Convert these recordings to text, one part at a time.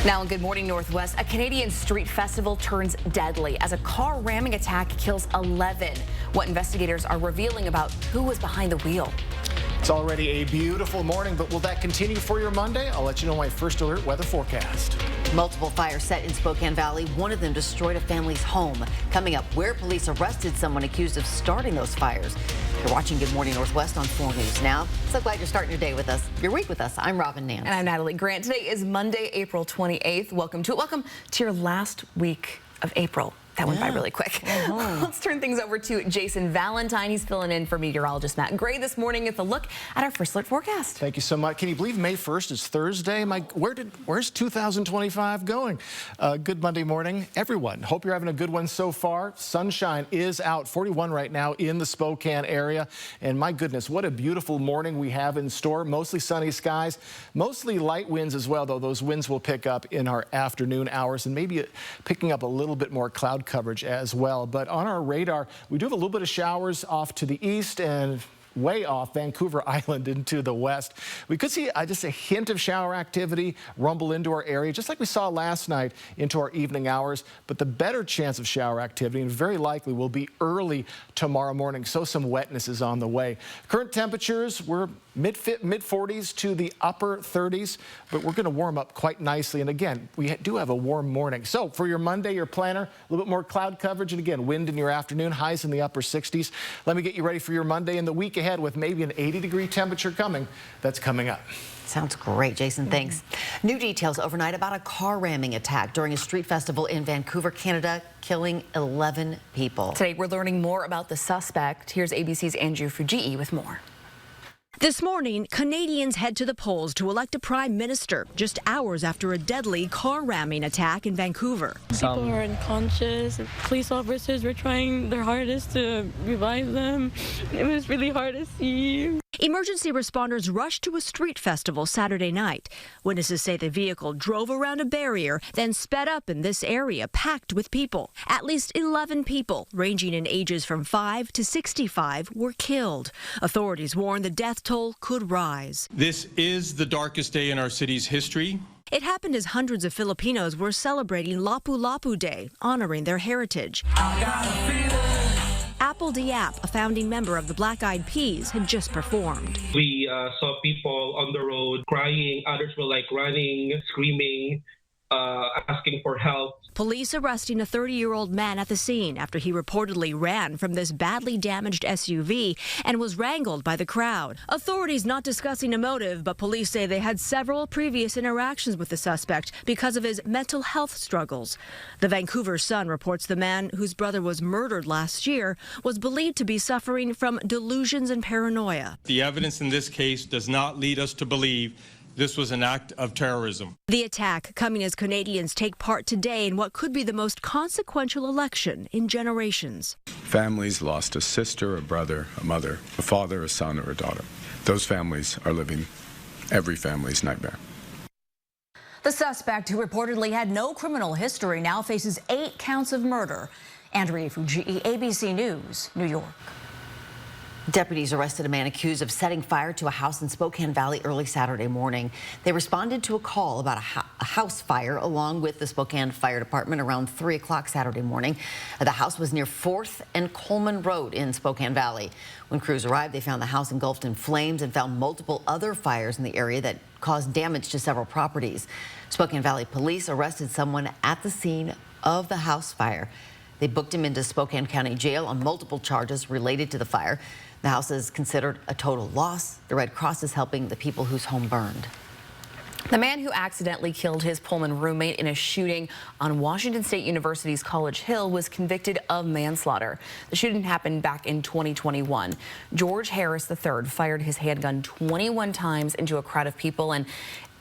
Now in Good Morning Northwest, a Canadian street festival turns deadly as a car ramming attack kills 11. What investigators are revealing about who was behind the wheel. It's already a beautiful morning, but will that continue for your Monday? I'll let you know my first alert weather forecast. Multiple fires set in Spokane Valley. One of them destroyed a family's home. Coming up, where police arrested someone accused of starting those fires. You're watching Good Morning Northwest on 4 News Now. So glad you're starting your day with us, your week with us. I'm Robin Nance. And I'm Natalie Grant. Today is Monday, April 28th. Welcome to your last week of April. That went by really quick. Let's turn things over to Jason Valentine. He's filling in for meteorologist Matt Gray this morning with a look at our first alert forecast. Thank you so much. Can you believe May 1st is Thursday? Where's 2025 going? Good Monday morning, everyone. Hope you're having a good one so far. Sunshine is out, 41 right now in the Spokane area. And my goodness, what a beautiful morning we have in store. Mostly sunny skies, mostly light winds as well, though those winds will pick up in our afternoon hours and maybe picking up a little bit more cloud coverage as well. But on our radar, we do have a little bit of showers off to the east and way off Vancouver Island into the west. We could see just a hint of shower activity rumble into our area, just like we saw last night into our evening hours. But the better chance of shower activity, and very likely, will be early tomorrow morning. So some wetness is on the way. Current temperatures, we're mid-40s to the upper 30s, but we're going to warm up quite nicely. And again, we do have a warm morning. So for your Monday, your planner, a little bit more cloud coverage, and again, wind in your afternoon, highs in the upper 60s. Let me get you ready for your Monday and the week ahead with maybe an 80-degree temperature coming. That's coming up. Sounds great, Jason. Thanks. New details overnight about a car ramming attack during a street festival in Vancouver, Canada, killing 11 people. Today, we're learning more about the suspect. Here's ABC's Andrew Fujii with more. This morning, Canadians head to the polls to elect a prime minister just hours after a deadly car ramming attack in Vancouver. People are unconscious. Police officers were trying their hardest to revive them. It was really hard to see. Emergency responders rushed to a street festival Saturday night. Witnesses say the vehicle drove around a barrier, then sped up in this area packed with people. At least 11 people, ranging in ages from 5 to 65, were killed. Authorities warn the death toll could rise. This is the darkest day in our city's history. It happened as hundreds of Filipinos were celebrating Lapu-Lapu Day, honoring their heritage. Apple Diap, a founding member of the Black Eyed Peas, had just performed. We saw people on the road crying. Others were like running, screaming, asking for help. Police arresting a 30-year-old man at the scene after he reportedly ran from this badly damaged SUV and was wrangled by the crowd. Authorities not discussing a motive, but police say they had several previous interactions with the suspect because of his mental health struggles. The Vancouver Sun reports the man, whose brother was murdered last year, was believed to be suffering from delusions and paranoia. The evidence in this case does not lead us to believe this was an act of terrorism. The attack coming as Canadians take part today in what could be the most consequential election in generations. Families lost a sister, a brother, a mother, a father, a son, or a daughter. Those families are living every family's nightmare. The suspect, who reportedly had no criminal history, now faces 8 counts of murder. Andrea Fujii, ABC News, New York. Deputies arrested a man accused of setting fire to a house in Spokane Valley early Saturday morning. They responded to a call about a house fire along with the Spokane Fire Department around 3 o'clock Saturday morning. The house was near 4th and Coleman Road in Spokane Valley. When crews arrived, they found the house engulfed in flames and found multiple other fires in the area that caused damage to several properties. Spokane Valley police arrested someone at the scene of the house fire. They booked him into Spokane County Jail on multiple charges related to the fire. The house is considered a total loss. The Red Cross is helping the people whose home burned. The man who accidentally killed his Pullman roommate in a shooting on Washington State University's College Hill was convicted of manslaughter. The shooting happened back in 2021. George Harris III fired his handgun 21 times into a crowd of people, and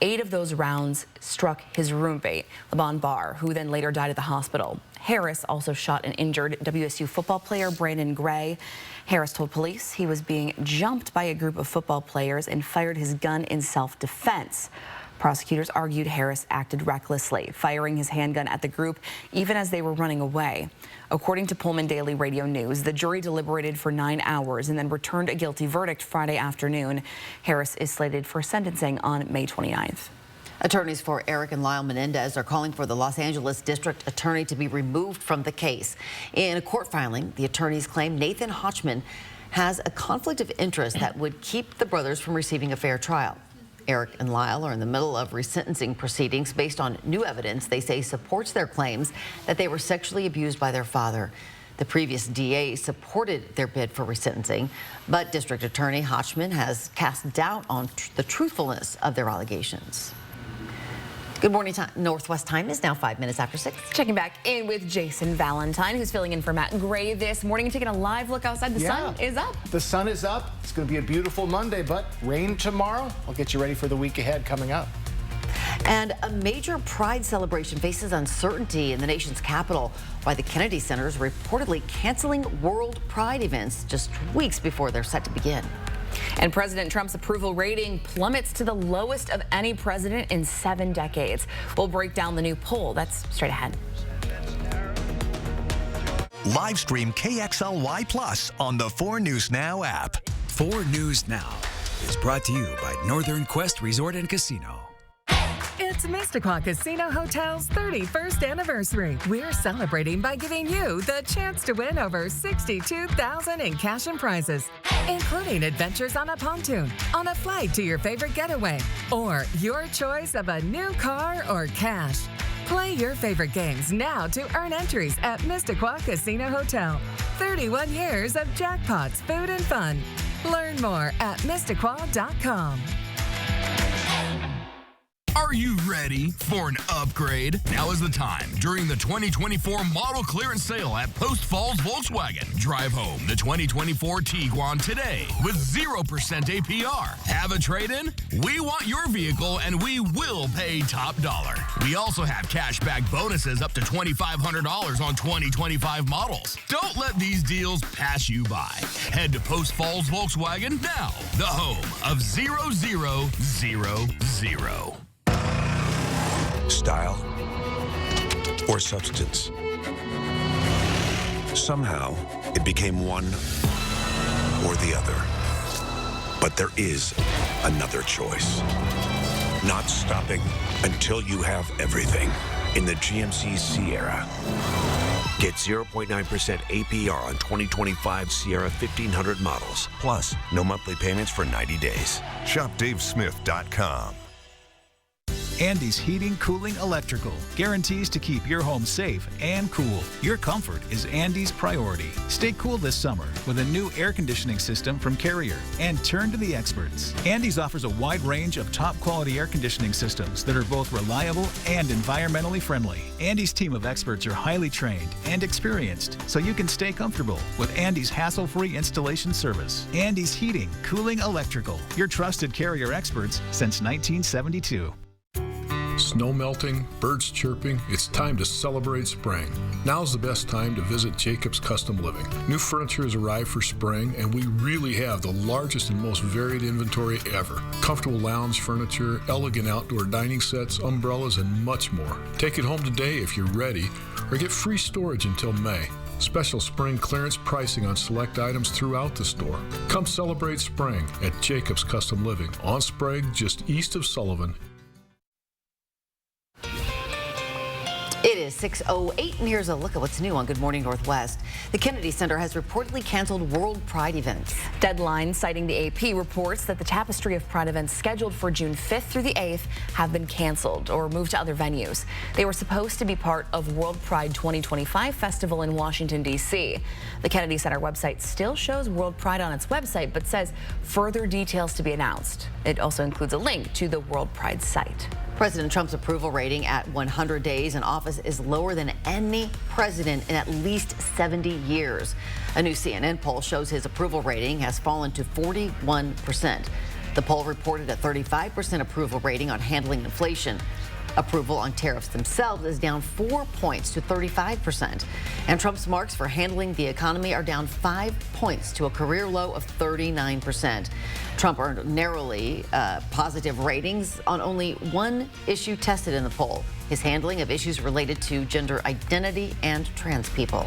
8 of those rounds struck his roommate, Laban Barr, who then later died at the hospital. Harris also shot and injured WSU football player Brandon Gray. Harris told police he was being jumped by a group of football players and fired his gun in self-defense. Prosecutors argued Harris acted recklessly, firing his handgun at the group even as they were running away. According to Pullman Daily Radio News, the jury deliberated for 9 hours and then returned a guilty verdict Friday afternoon. Harris is slated for sentencing on May 29th. Attorneys for Eric and Lyle Menendez are calling for the Los Angeles District Attorney to be removed from the case. In a court filing, the attorneys claim Nathan Hochman has a conflict of interest that would keep the brothers from receiving a fair trial. Eric and Lyle are in the middle of resentencing proceedings based on new evidence they say supports their claims that they were sexually abused by their father. The previous DA supported their bid for resentencing, but District Attorney Hochman has cast doubt on the truthfulness of their allegations. Good morning. Northwest time is now 5 minutes after 6. Checking back in with Jason Valentine, who's filling in for Matt Gray this morning and taking a live look outside. The sun is up. The sun is up. It's going to be a beautiful Monday, but rain tomorrow. I'll get you ready for the week ahead coming up. And a major Pride celebration faces uncertainty in the nation's capital, why the Kennedy Center is reportedly canceling World Pride events just weeks before they're set to begin. And President Trump's approval rating plummets to the lowest of any president in 7 decades. We'll break down the new poll. That's straight ahead. Live stream KXLY Plus on the 4 News Now app. 4 News Now is brought to you by Northern Quest Resort and Casino. It's Mississauga Casino Hotel's 31st anniversary. We're celebrating by giving you the chance to win over $62,000 in cash and prizes, including adventures on a pontoon, on a flight to your favorite getaway, or your choice of a new car or cash. Play your favorite games now to earn entries at Mississauga Casino Hotel. 31 years of jackpots, food, and fun. Learn more at Mississauga.com. Are you ready for an upgrade? Now is the time during the 2024 model clearance sale at Post Falls Volkswagen. Drive home the 2024 Tiguan today with 0% APR. Have a trade-in? We want your vehicle and we will pay top dollar. We also have cashback bonuses up to $2,500 on 2025 models. Don't let these deals pass you by. Head to Post Falls Volkswagen now, the home of 0000. Style or substance. Somehow, it became one or the other. But there is another choice. Not stopping until you have everything in the GMC Sierra. Get 0.9% APR on 2025 Sierra 1500 models. Plus, no monthly payments for 90 days. Shop DaveSmith.com. Andy's Heating, Cooling, Electrical guarantees to keep your home safe and cool. Your comfort is Andy's priority. Stay cool this summer with a new air conditioning system from Carrier and turn to the experts. Andy's offers a wide range of top quality air conditioning systems that are both reliable and environmentally friendly. Andy's team of experts are highly trained and experienced, so you can stay comfortable with Andy's hassle-free installation service. Andy's Heating, Cooling, Electrical, your trusted Carrier experts since 1972. Snow melting, birds chirping, it's time to celebrate spring. Now's the best time to visit Jacobs Custom Living. New furniture has arrived for spring, and we really have the largest and most varied inventory ever. Comfortable lounge furniture, elegant outdoor dining sets, umbrellas, and much more. Take it home today if you're ready, or get free storage until May. Special spring clearance pricing on select items throughout the store. Come celebrate spring at Jacobs Custom Living on Sprague, just east of Sullivan. It is 6:08, and here's a look at what's new on Good Morning Northwest. The Kennedy Center has reportedly canceled World Pride events. Deadline, citing the AP, reports that the tapestry of Pride events scheduled for June 5th through the 8th have been canceled or moved to other venues. They were supposed to be part of World Pride 2025 Festival in Washington, D.C. The Kennedy Center website still shows World Pride on its website, but says further details to be announced. It also includes a link to the World Pride site. President Trump's approval rating at 100 days in office is lower than any president in at least 70 years. A new CNN poll shows his approval rating has fallen to 41%. The poll reported a 35% approval rating on handling inflation. Approval on tariffs themselves is down 4 points to 35%. And Trump's marks for handling the economy are down 5 points to a career low of 39%. Trump earned narrowly positive ratings on only one issue tested in the poll, his handling of issues related to gender identity and trans people.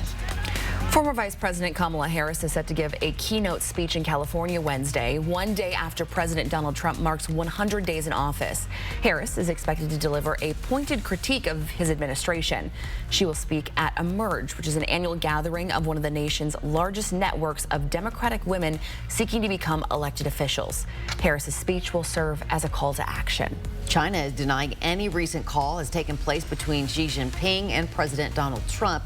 Former Vice President Kamala Harris is set to give a keynote speech in California Wednesday, one day after President Donald Trump marks 100 days in office. Harris is expected to deliver a pointed critique of his administration. She will speak at Emerge, which is an annual gathering of one of the nation's largest networks of Democratic women seeking to become elected officials. Harris's speech will serve as a call to action. China is denying any recent call has taken place between Xi Jinping and President Donald Trump.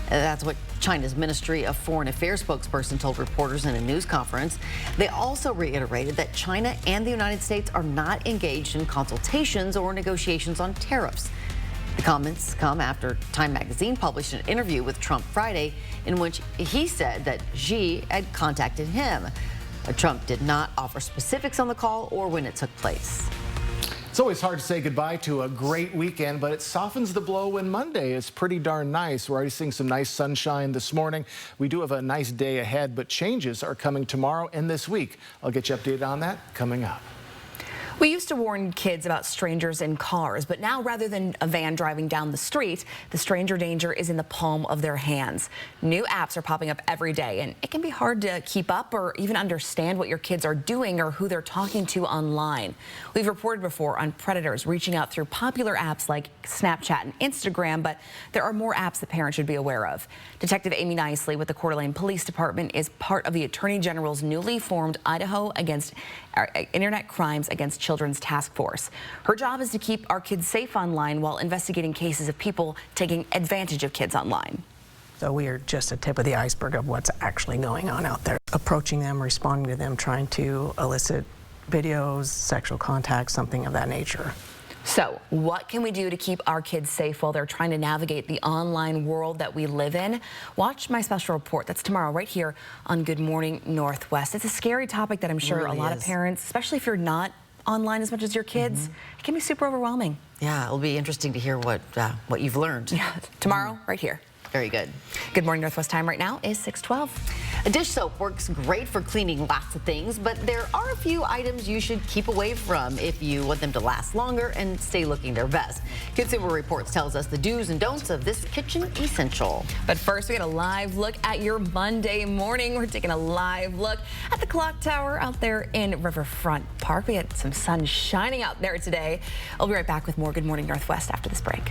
That's what China's Ministry of Foreign Affairs spokesperson told reporters in a news conference. They also reiterated that China and the United States are not engaged in consultations or negotiations on tariffs. The comments come after Time magazine published an interview with Trump Friday in which he said that Xi had contacted him. Trump did not offer specifics on the call or when it took place. It's always hard to say goodbye to a great weekend, but it softens the blow when Monday is pretty darn nice. We're already seeing some nice sunshine this morning. We do have a nice day ahead, but changes are coming tomorrow and this week. I'll get you updated on that coming up. We used to warn kids about strangers in cars, but now rather than a van driving down the street, the stranger danger is in the palm of their hands. New apps are popping up every day, and it can be hard to keep up or even understand what your kids are doing or who they're talking to online. We've reported before on predators reaching out through popular apps like Snapchat and Instagram, but there are more apps that parents should be aware of. Detective Amy Nicely with the Coeur d'Alene Police Department is part of the Attorney General's newly formed Idaho Internet Crimes Against Children's Task Force. Her job is to keep our kids safe online while investigating cases of people taking advantage of kids online. So we are just a tip of the iceberg of what's actually going on out there. Approaching them, responding to them, trying to elicit videos, sexual contact, something of that nature. So what can we do to keep our kids safe while they're trying to navigate the online world that we live in? Watch my special report. That's tomorrow right here on Good Morning Northwest. It's a scary topic that I'm sure a lot of parents, especially if you're not online as much as your kids, it can be super overwhelming. Yeah, it'll be interesting to hear what you've learned. Yeah, tomorrow right here. Very good. Good Morning Northwest time right now is 6:12. A dish soap works great for cleaning lots of things, but there are a few items you should keep away from if you want them to last longer and stay looking their best. Consumer Reports tells us the do's and don'ts of this kitchen essential. But first, we got a live look at your Monday morning. We're taking a live look at the clock tower out there in Riverfront Park. We had some sun shining out there today. I'll be right back with more Good Morning Northwest after this break.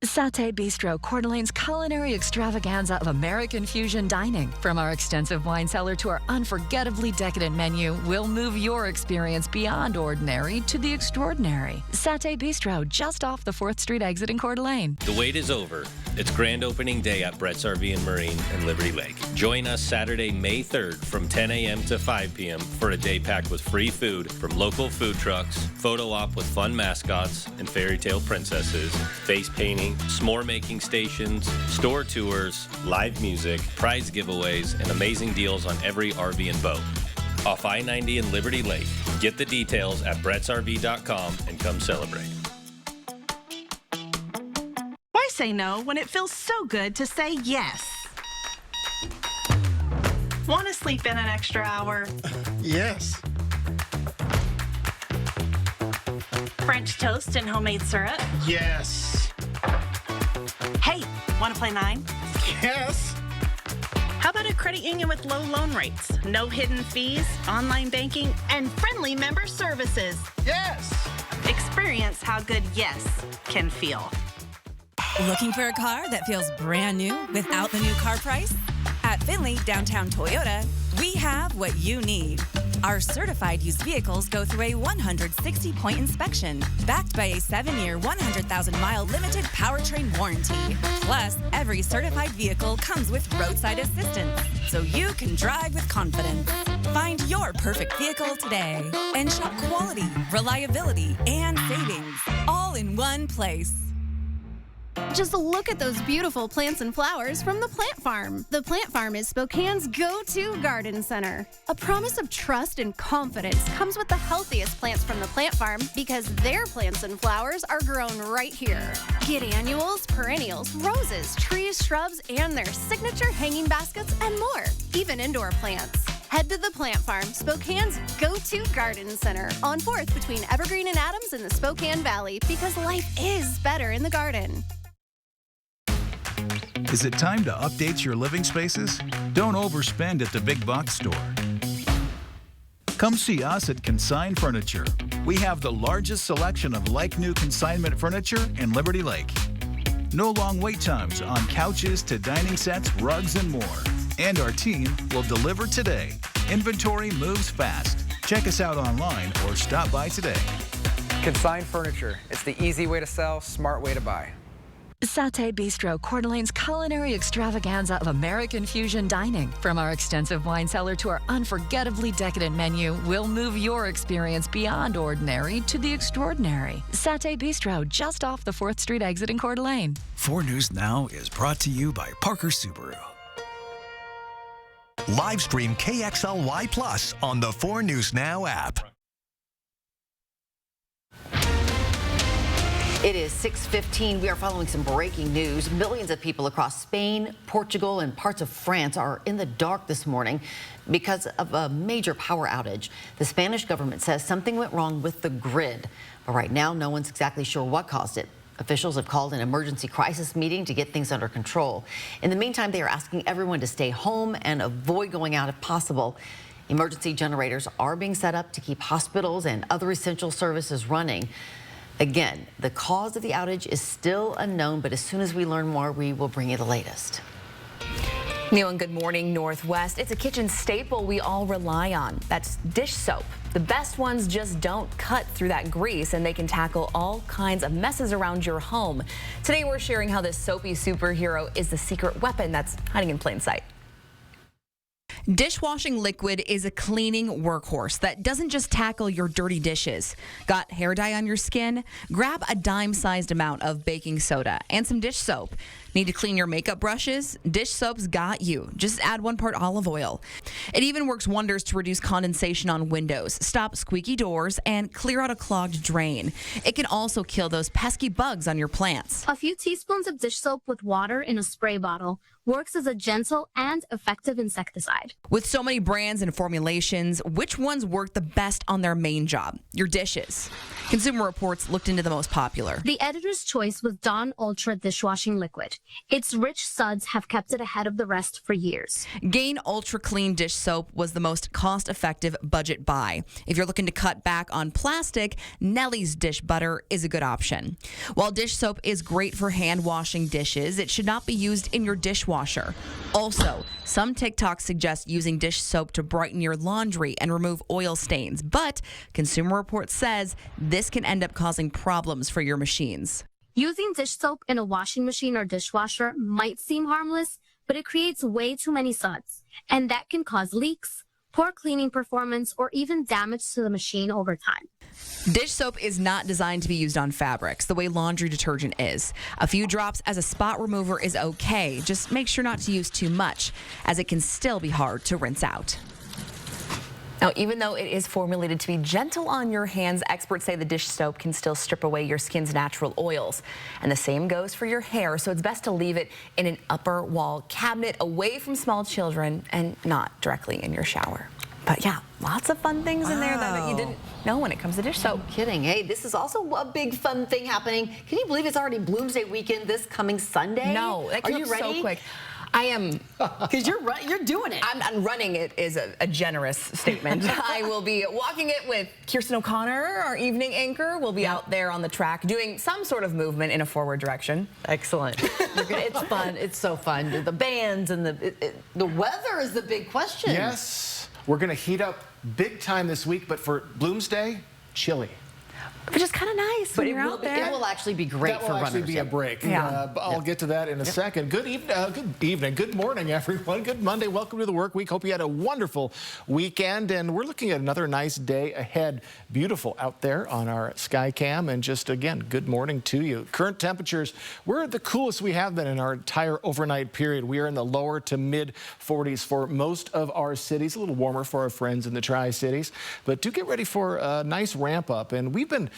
Satay Bistro, Coeur d'Alene's culinary extravaganza of American fusion dining. From our extensive wine cellar to our unforgettably decadent menu, we'll move your experience beyond ordinary to the extraordinary. Satay Bistro, just off the 4th Street exit in Coeur d'Alene. The wait is over. It's grand opening day at Brett's RV and Marine in Liberty Lake. Join us Saturday, May 3rd from 10 a.m. to 5 p.m. for a day packed with free food from local food trucks, photo op with fun mascots and fairy tale princesses, face painting, s'more making stations, store tours, live music, prize giveaways, and amazing deals on every RV and boat. Off I-90 in Liberty Lake. Get the details at brettsrv.com and come celebrate. Why say no when it feels so good to say yes? Want to sleep in an extra hour? Yes. French toast and homemade syrup? Yes. Hey, want to play 9? Yes. How about a credit union with low loan rates, no hidden fees, online banking, and friendly member services? Yes. Experience how good yes can feel. Looking for a car that feels brand new without the new car price? At Finley Downtown Toyota, we have what you need. Our certified used vehicles go through a 160-point inspection, backed by a 7-year, 100,000-mile limited powertrain warranty. Plus, every certified vehicle comes with roadside assistance, so you can drive with confidence. Find your perfect vehicle today and shop quality, reliability, and savings, all in one place. Just look at those beautiful plants and flowers from the Plant Farm. The Plant Farm is Spokane's go-to garden center. A promise of trust and confidence comes with the healthiest plants from the Plant Farm because their plants and flowers are grown right here. Get annuals, perennials, roses, trees, shrubs, and their signature hanging baskets and more, even indoor plants. Head to the Plant Farm, Spokane's go-to garden center on 4th between Evergreen and Adams in the Spokane Valley because life is better in the garden. Is it time to update your living spaces? Don't overspend at the big box store. Come see us at Consign Furniture. We have the largest selection of like-new consignment furniture in Liberty Lake. No long wait times on couches to dining sets, rugs, and more. And our team will deliver today. Inventory moves fast. Check us out online or stop by today. Consign Furniture. It's the easy way to sell, smart way to buy. Satay Bistro, Coeur d'Alene's culinary extravaganza of American fusion dining. From our extensive wine cellar to our unforgettably decadent menu, we'll move your experience beyond ordinary to the extraordinary. Satay Bistro, just off the 4th Street exit in Coeur d'Alene. 4 News Now is brought to you by Parker Subaru. Live stream KXLY Plus on the 4 News Now app. It is 6:15. We are following some breaking news. Millions of people across Spain, Portugal, and parts of France are in the dark this morning because of a major power outage. The Spanish government says something went wrong with the grid, but right now no one's exactly sure what caused it. Officials have called an emergency crisis meeting to get things under control. In the meantime, they are asking everyone to stay home and avoid going out if possible. Emergency generators are being set up to keep hospitals and other essential services running. Again, the cause of the outage is still unknown, but as soon as we learn more, we will bring you the latest. Neil, and good morning, Northwest. It's a kitchen staple we all rely on. That's dish soap. The best ones just don't cut through that grease, and they can tackle all kinds of messes around your home. Today, we're sharing how this soapy superhero is the secret weapon that's hiding in plain sight. Dishwashing liquid is a cleaning workhorse that doesn't just tackle your dirty dishes. Got hair dye on your skin? Grab a dime-sized amount of baking soda and some dish soap. Need to clean your makeup brushes? Dish soap's got you. Just add 1 part olive oil. It even works wonders to reduce condensation on windows, stop squeaky doors, and clear out a clogged drain. It can also kill those pesky bugs on your plants. A few teaspoons of dish soap with water in a spray bottle works as a gentle and effective insecticide. With so many brands and formulations, which ones work the best on their main job? Your dishes. Consumer Reports looked into the most popular. The editor's choice was Dawn Ultra Dishwashing Liquid. Its rich suds have kept it ahead of the rest for years. Gain Ultra Clean Dish Soap was the most cost-effective budget buy. If you're looking to cut back on plastic, Nellie's Dish Butter is a good option. While dish soap is great for hand washing dishes, it should not be used in your dishwasher. Also, some TikToks suggest using dish soap to brighten your laundry and remove oil stains, but Consumer Reports says this can end up causing problems for your machines. Using dish soap in a washing machine or dishwasher might seem harmless, but it creates way too many suds, and that can cause leaks, poor cleaning performance, or even damage to the machine over time. Dish soap is not designed to be used on fabrics the way laundry detergent is. A few drops as a spot remover is okay. Just make sure not to use too much, as it can still be hard to rinse out. Now, even though it is formulated to be gentle on your hands, experts say the dish soap can still strip away your skin's natural oils. And the same goes for your hair, so it's best to leave it in an upper wall cabinet away from small children and not directly in your shower. But yeah, lots of fun things in there that you didn't know when it comes to dish soap. No kidding. Hey, this is also a big fun thing happening. Can you believe it's already Bloomsday weekend this coming Sunday? No, that Are came you up ready? so quick. I am. Because you're doing it. I'm running it is a generous statement. I will be walking it with Kirsten O'Connor, our evening anchor. We'll be out there on the track doing some sort of movement in a forward direction. Excellent. It's fun. It's so fun. The bands and the weather is the big question. Yes, we're going to heat up big time this week, but for Bloomsday, chilly. Which is kind of nice when you're out there. It will actually be great for runners. That will actually be a break. I'll get to that in a second. Good evening. Good morning, everyone. Good Monday. Welcome to the work week. Hope you had a wonderful weekend. And we're looking at another nice day ahead. Beautiful out there on our sky cam. And just, again, good morning to you. Current temperatures, we're the coolest we have been in our entire overnight period. We are in the lower to mid 40s for most of our cities. A little warmer for our friends in the Tri-Cities. But do get ready for a nice ramp up. And we've been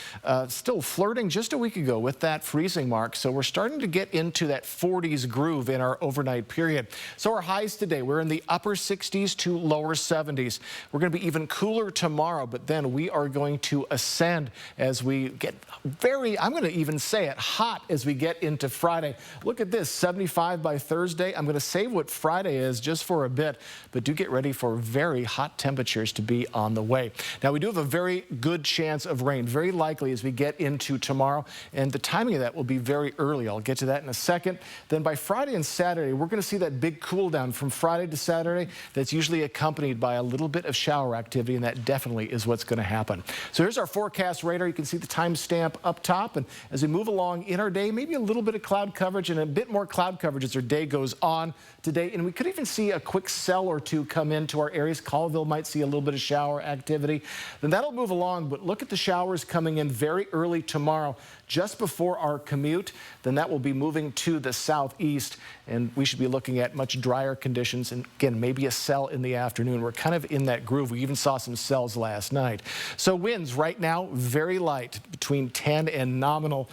still flirting just a week ago with that freezing mark. So we're starting to get into that 40s groove in our overnight period. So our highs today, we're in the upper 60s to lower 70s. We're going to be even cooler tomorrow, but then we are going to ascend as we get very, I'm going to even say it, hot as we get into Friday. Look at this, 75 by Thursday. I'm going to save what Friday is just for a bit, but do get ready for very hot temperatures to be on the way. Now, we do have a very good chance of rain, very likely as we get into tomorrow, and the timing of that will be very early. I'll get to that in a second. Then by Friday and Saturday, we're going to see that big cool down from Friday to Saturday. That's usually accompanied by a little bit of shower activity, and that definitely is what's going to happen. So here's our forecast radar. You can see the timestamp up top, and as we move along in our day, maybe a little bit of cloud coverage and a bit more cloud coverage as our day goes on today. And we could even see a quick cell or two come into our areas. Colville might see a little bit of shower activity. Then that'll move along, but look at the showers coming in very early tomorrow, just before our commute. Then that will be moving to the southeast, and we should be looking at much drier conditions. And again, maybe a cell in the afternoon. We're kind of in that groove. We even saw some cells last night. So winds right now, very light, between 10 and nominal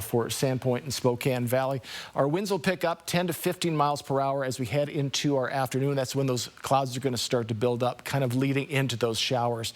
for Sandpoint and Spokane Valley. Our winds will pick up 10 to 15 miles per hour as we head into our afternoon. That's when those clouds are going to start to build up, kind of leading into those showers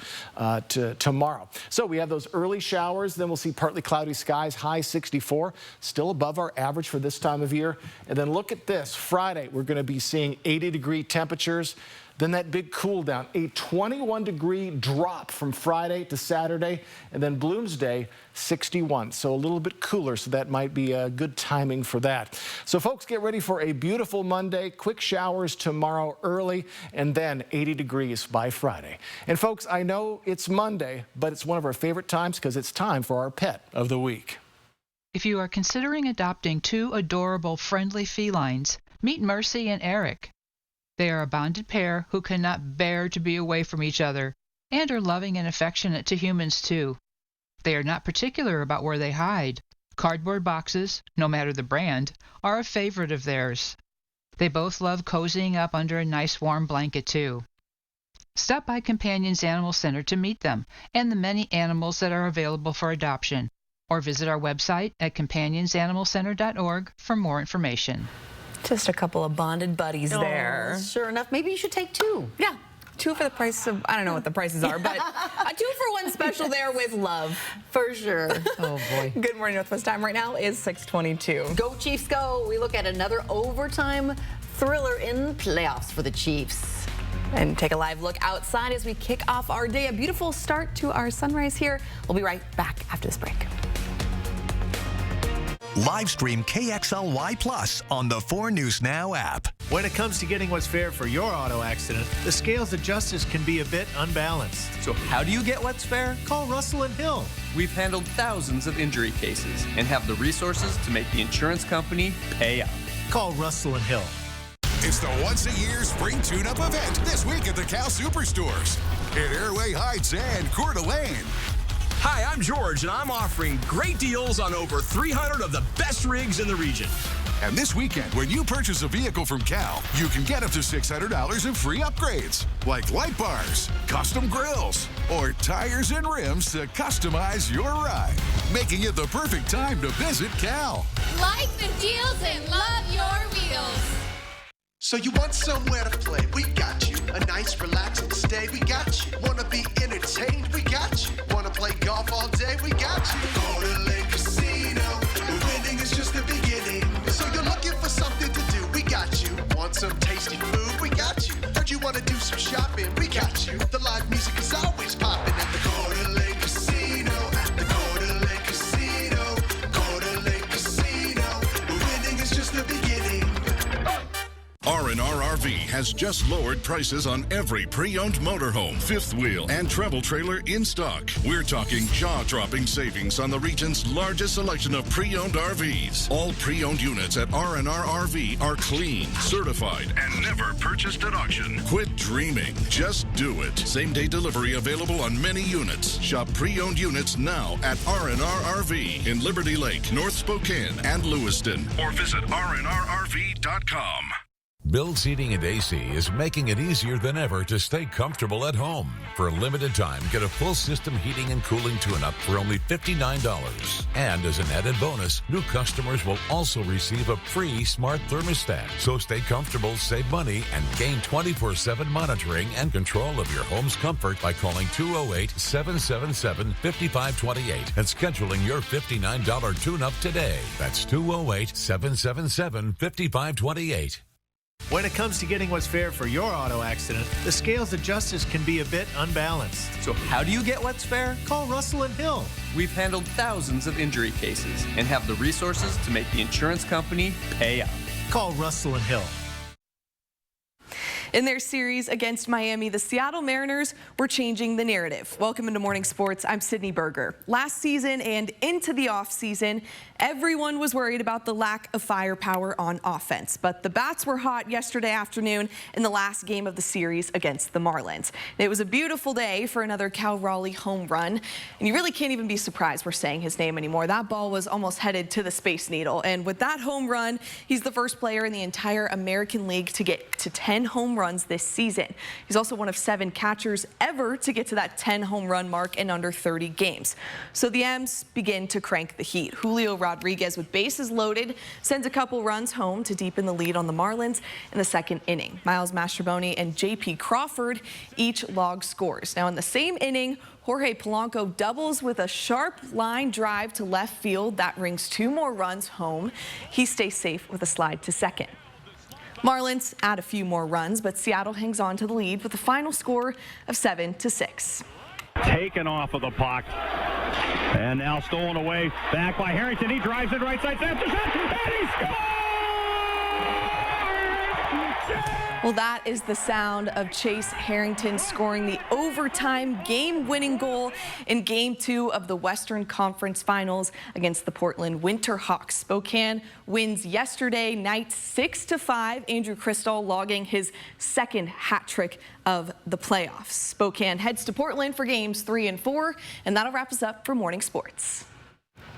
tomorrow. So we have those early showers, then we'll see partly cloudy skies, high 64, still above our average for this time of year. And then look at this, Friday, we're going to be seeing 80-degree temperatures. Then that big cool down, a 21-degree drop from Friday to Saturday, and then Bloomsday, 61. So a little bit cooler, so that might be a good timing for that. So folks, get ready for a beautiful Monday, quick showers tomorrow early, and then 80 degrees by Friday. And folks, I know it's Monday, but it's one of our favorite times because it's time for our pet of the week. If you are considering adopting two adorable, friendly felines, meet Mercy and Eric. They are a bonded pair who cannot bear to be away from each other and are loving and affectionate to humans too. They are not particular about where they hide. Cardboard boxes, no matter the brand, are a favorite of theirs. They both love cozying up under a nice warm blanket too. Stop by Companions Animal Center to meet them and the many animals that are available for adoption, or visit our website at companionsanimalcenter.org for more information. Just a couple of bonded buddies there. Sure enough, maybe you should take two. Yeah, two for the price of, I don't know what the prices are, but a 2-for-1 special there with love. For sure. Oh, boy. Good morning, Northwest. Time right now is 6:22. Go Chiefs, go. We look at another overtime thriller in playoffs for the Chiefs. And take a live look outside as we kick off our day. A beautiful start to our sunrise here. We'll be right back after this break. Live stream KXLY Plus on the 4 News Now app. When it comes to getting what's fair for your auto accident, the scales of justice can be a bit unbalanced. So how do you get what's fair? Call Russell and Hill. We've handled thousands of injury cases and have the resources to make the insurance company pay up. Call Russell and Hill. It's the once-a-year spring tune-up event this week at the Cal Superstores in Airway Heights and Coeur d'Alene. Hi, I'm George, and I'm offering great deals on over 300 of the best rigs in the region. And this weekend, when you purchase a vehicle from Cal, you can get up to $600 in free upgrades, like light bars, custom grills, or tires and rims to customize your ride, making it the perfect time to visit Cal. Like the deals and love your wheels. So you want somewhere to play? We got you. A nice relaxing stay? We got you. Wanna be entertained? We got you. Wanna play golf all day? We got you. Coeur d'Alene Casino. Winning is just the beginning. So you're looking for something to do? We got you. Want some tasty food? We got you. Heard you wanna do some shopping? We got you. The live music is always popping at the Coeur d'Alene Casino. At the Coeur d'Alene Casino. Coeur d'Alene Casino. Winning is just the beginning. R&R RV has just lowered prices on every pre-owned motorhome, fifth wheel, and travel trailer in stock. We're talking jaw-dropping savings on the region's largest selection of pre-owned RVs. All pre-owned units at R&R RV are clean, certified, and never purchased at auction. Quit dreaming. Just do it. Same-day delivery available on many units. Shop pre-owned units now at R&R RV in Liberty Lake, North Spokane, and Lewiston. Or visit rnrrv.com. Bill's Heating and AC is making it easier than ever to stay comfortable at home. For a limited time, get a full system heating and cooling tune-up for only $59. And as an added bonus, new customers will also receive a free smart thermostat. So stay comfortable, save money, and gain 24/7 monitoring and control of your home's comfort by calling 208-777-5528 and scheduling your $59 tune-up today. That's 208-777-5528. When it comes to getting what's fair for your auto accident, the scales of justice can be a bit unbalanced. So how do you get what's fair? Call Russell and Hill. We've handled thousands of injury cases and have the resources to make the insurance company pay up. Call Russell and Hill. In their series against Miami, the Seattle Mariners were changing the narrative. Welcome into Morning Sports. I'm Sydney Berger. Last season and into the offseason, everyone was worried about the lack of firepower on offense. But the bats were hot yesterday afternoon in the last game of the series against the Marlins. It was a beautiful day for another Cal Raleigh home run. And you really can't even be surprised we're saying his name anymore. That ball was almost headed to the Space Needle. And with that home run, he's the first player in the entire American League to get to 10 home runs this season. He's also one of 7 catchers ever to get to that 10 home run mark in under 30 games. So the M's begin to crank the heat. Julio Rodriguez, with bases loaded, sends a couple runs home to deepen the lead on the Marlins in the second inning. Miles Mastrobuoni and J.P. Crawford each log scores. Now in the same inning, Jorge Polanco doubles with a sharp line drive to left field that rings 2 more runs home. He stays safe with a slide to second. Marlins add a few more runs, but Seattle hangs on to the lead with a final score of 7-6. Taken off of the puck, and now stolen away, back by Harrington. He drives it right side, and he scores! Well, that is the sound of Chase Harrington scoring the overtime game-winning goal in Game 2 of the Western Conference Finals against the Portland Winterhawks. Spokane wins yesterday night 6-5. Andrew Cristall logging his second hat trick of the playoffs. Spokane heads to Portland for Games 3 and 4, and that'll wrap us up for Morning Sports.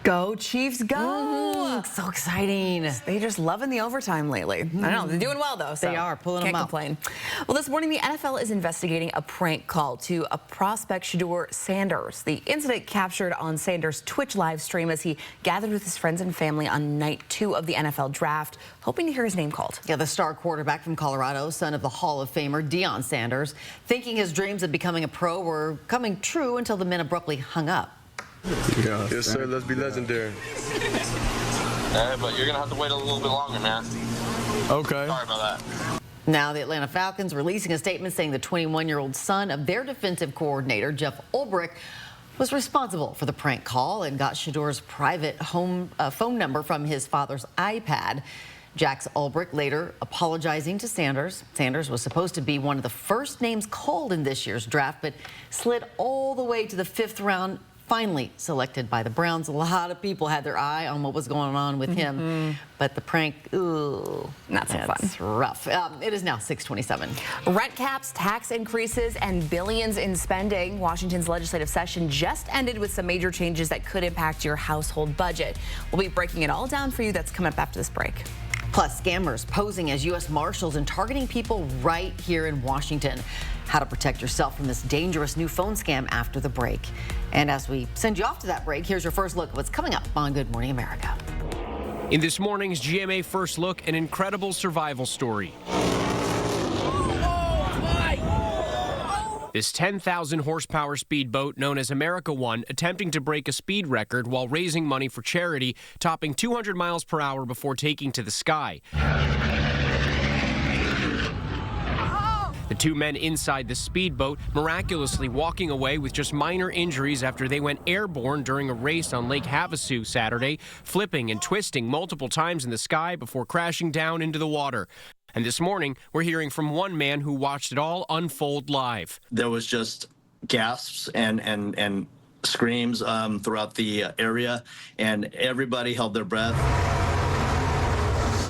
Go Chiefs, go! So exciting. They're just loving the overtime lately. I know, they're doing well though. So they are pulling can't them up. Complain. Well, this morning the NFL is investigating a prank call to a prospect, Shedeur Sanders. The incident captured on Sanders' Twitch live stream as he gathered with his friends and family on night 2 of the NFL draft, hoping to hear his name called. Yeah, the star quarterback from Colorado, son of the Hall of Famer Deion Sanders, thinking his dreams of becoming a pro were coming true until the men abruptly hung up. Yeah, yes, sir. Let's be legendary. But you're going to have to wait a little bit longer, man. Okay. Sorry about that. Now the Atlanta Falcons releasing a statement saying the 21-year-old son of their defensive coordinator, Jeff Ulbrich, was responsible for the prank call and got Shedeur's private home phone number from his father's iPad. Jax Ulbrich later apologizing to Sanders. Sanders was supposed to be one of the first names called in this year's draft, but slid all the way to the 5th round, finally selected by the Browns. A lot of people had their eye on what was going on with him, but the prank, ooh, not so fun. It's rough. It is now 6:27. Rent caps, tax increases, and billions in spending. Washington's legislative session just ended with some major changes that could impact your household budget. We'll be breaking it all down for you. That's coming up after this break. Plus, scammers posing as U.S. Marshals and targeting people right here in Washington. How to protect yourself from this dangerous new phone scam after the break. And as we send you off to that break, here's your first look at what's coming up on Good Morning America. In this morning's GMA First Look, an incredible survival story. This 10,000 horsepower speedboat known as America One attempting to break a speed record while raising money for charity, topping 200 miles per hour before taking to the sky. The 2 men inside the speedboat miraculously walking away with just minor injuries after they went airborne during a race on Lake Havasu Saturday, flipping and twisting multiple times in the sky before crashing down into the water. And this morning, we're hearing from one man who watched it all unfold live. There was just gasps and screams throughout the area, and everybody held their breath.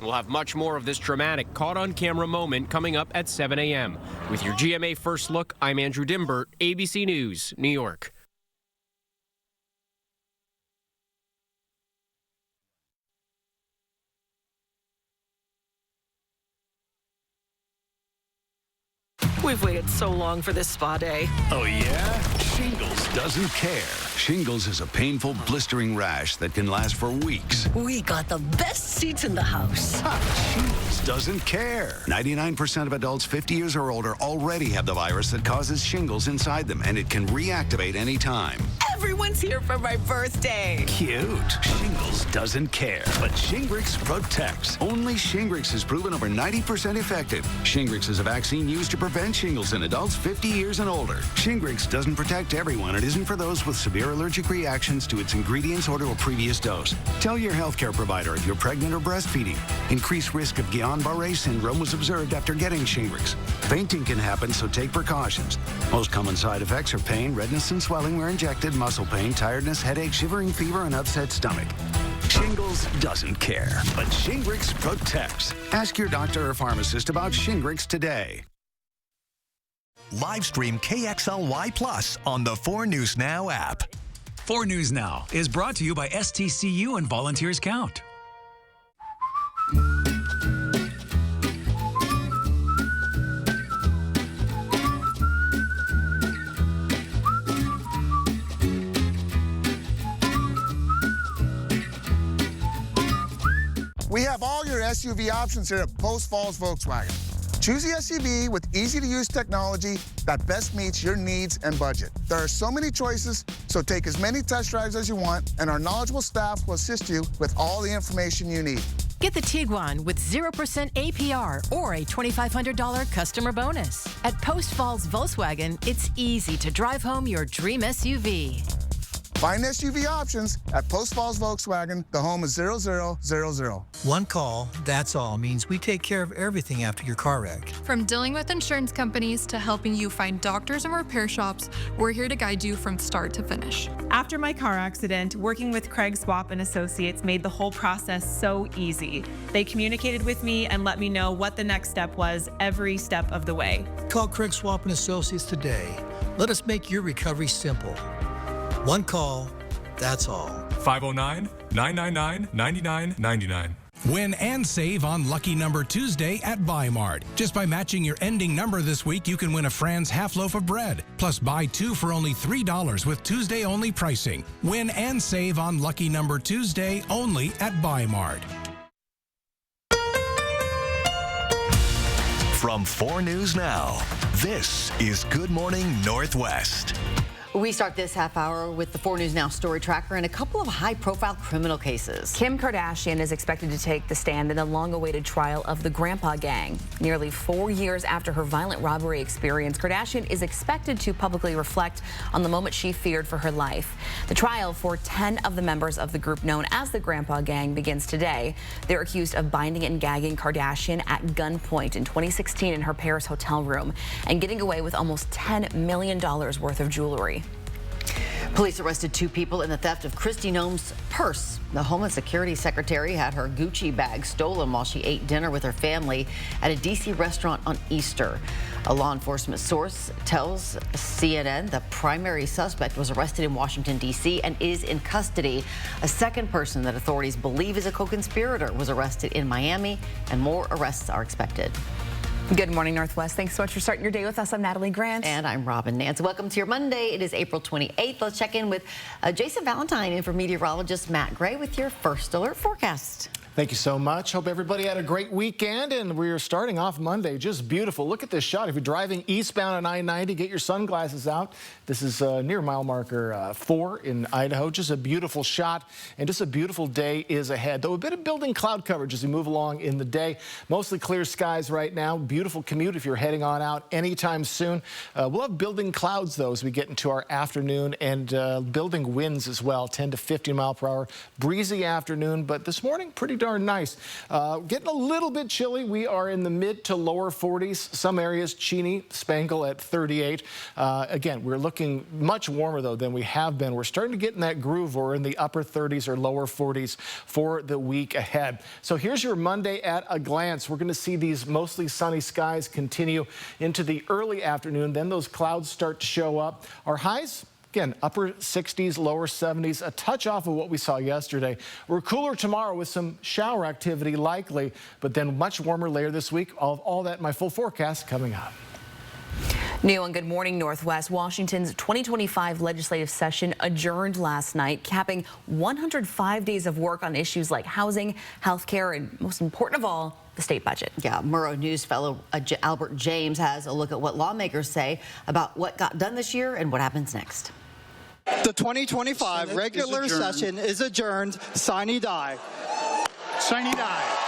We'll have much more of this dramatic caught-on-camera moment coming up at 7 a.m. With your GMA First Look, I'm Andrew Dimbert, ABC News, New York. We've waited so long for this spa day. Oh, yeah? Shingles doesn't care. Shingles is a painful, blistering rash that can last for weeks. We got the best seats in the house. Shingles doesn't care. 99% of adults 50 years or older already have the virus that causes shingles inside them, and it can reactivate anytime. Everyone's here for my birthday. Cute. Shingles doesn't care, but Shingrix protects. Only Shingrix has proven over 90% effective. Shingrix is a vaccine used to prevent shingles in adults 50 years and older. Shingrix doesn't protect everyone. It isn't for those with severe allergic reactions to its ingredients or to a previous dose. Tell your healthcare provider if you're pregnant or breastfeeding. Increased risk of Guillain-Barré syndrome was observed after getting Shingrix. Fainting can happen, so take precautions. Most common side effects are pain, redness, and swelling where injected, muscle pain, tiredness, headache, shivering fever, and upset stomach. Shingles doesn't care, but Shingrix protects. Ask your doctor or pharmacist about Shingrix today. Live stream KXLY Plus on the 4 News Now app. 4 News Now is brought to you by STCU and Volunteers Count. We have all your SUV options here at Post Falls Volkswagen. Choose the SUV with easy-to-use technology that best meets your needs and budget. There are so many choices, so take as many test drives as you want, and our knowledgeable staff will assist you with all the information you need. Get the Tiguan with 0% APR or a $2,500 customer bonus. At Post Falls Volkswagen, it's easy to drive home your dream SUV. Find SUV options at Post Falls Volkswagen. The home is 0000. One call, that's all, means we take care of everything after your car wreck. From dealing with insurance companies to helping you find doctors and repair shops, we're here to guide you from start to finish. After my car accident, working with Craig Swap and Associates made the whole process so easy. They communicated with me and let me know what the next step was every step of the way. Call Craig Swap and Associates today. Let us make your recovery simple. One call, that's all. 509-999-9999. Win and save on Lucky Number Tuesday at Buy-Mart. Just by matching your ending number this week, you can win a Fran's half loaf of bread. Plus, buy 2 for only $3 with Tuesday-only pricing. Win and save on Lucky Number Tuesday only at Buy-Mart. From 4 News Now, this is Good Morning Northwest. We start this half hour with the 4 News Now story tracker and a couple of high-profile criminal cases. Kim Kardashian is expected to take the stand in the long-awaited trial of the Grandpa Gang. Nearly 4 years after her violent robbery experience, Kardashian is expected to publicly reflect on the moment she feared for her life. The trial for 10 of the members of the group known as the Grandpa Gang begins today. They're accused of binding and gagging Kardashian at gunpoint in 2016 in her Paris hotel room and getting away with almost $10 million worth of jewelry. Police arrested 2 people in the theft of Kristi Noem's purse. The Homeland Security Secretary had her Gucci bag stolen while she ate dinner with her family at a D.C. restaurant on Easter. A law enforcement source tells CNN the primary suspect was arrested in Washington, D.C. and is in custody. A second person that authorities believe is a co-conspirator was arrested in Miami, and more arrests are expected. Good morning, Northwest. Thanks so much for starting your day with us. I'm Natalie Grant. And I'm Robin Nance. Welcome to your Monday. It is April 28th. Let's check in with Jason Valentine and for meteorologist Matt Gray with your first alert forecast. Thank you so much. Hope everybody had a great weekend, and we're starting off Monday. Just beautiful. Look at this shot. If you're driving eastbound on I-90, get your sunglasses out. This is near mile marker 4 in Idaho. Just a beautiful shot, and just a beautiful day is ahead. Though a bit of building cloud coverage as we move along in the day. Mostly clear skies right now. Beautiful commute if you're heading on out anytime soon. We'll have building clouds, though, as we get into our afternoon, and building winds as well, 10 to 15 mile per hour. Breezy afternoon, but this morning, pretty darn nice. Getting a little bit chilly. We are in the mid to lower 40s. Some areas, Cheney, Spangle at 38. Again, we're looking much warmer, though, than we have been. We're starting to get in that groove. We're in the upper 30s or lower 40s for the week ahead. So here's your Monday at a glance. We're going to see these mostly sunny skies continue into the early afternoon. Then those clouds start to show up. Our highs, again, upper 60s, lower 70s, a touch off of what we saw yesterday. We're cooler tomorrow with some shower activity likely, but then much warmer later this week. All that in my full forecast coming up. New on Good Morning Northwest, Washington's 2025 legislative session adjourned last night, capping 105 days of work on issues like housing, health care, and most important of all, the state budget. Yeah, Murrow News fellow Albert James has a look at what lawmakers say about what got done this year and what happens next. The 2025 regular session is adjourned. Sine die. Sine die.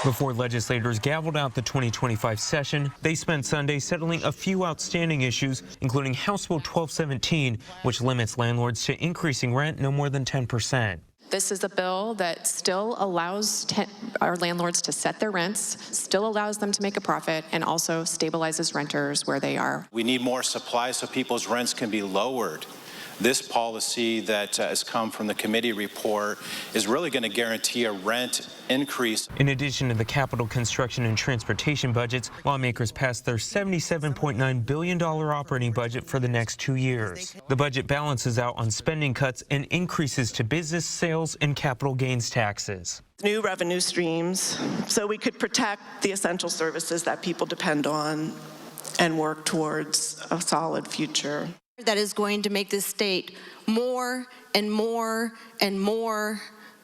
Before legislators gavelled out the 2025 session, they spent Sunday settling a few outstanding issues, including House Bill 1217, which limits landlords to increasing rent no more than 10%. This is a bill that still allows our landlords to set their rents, still allows them to make a profit, and also stabilizes renters where they are. We need more supply so people's rents can be lowered. This policy that has come from the committee report is really going to guarantee a rent increase. In addition to the capital construction and transportation budgets, lawmakers passed their $77.9 billion operating budget for the next 2 years. The budget balances out on spending cuts and increases to business, sales, and capital gains taxes. New revenue streams so we could protect the essential services that people depend on and work towards a solid future. That is going to make this state more and more and more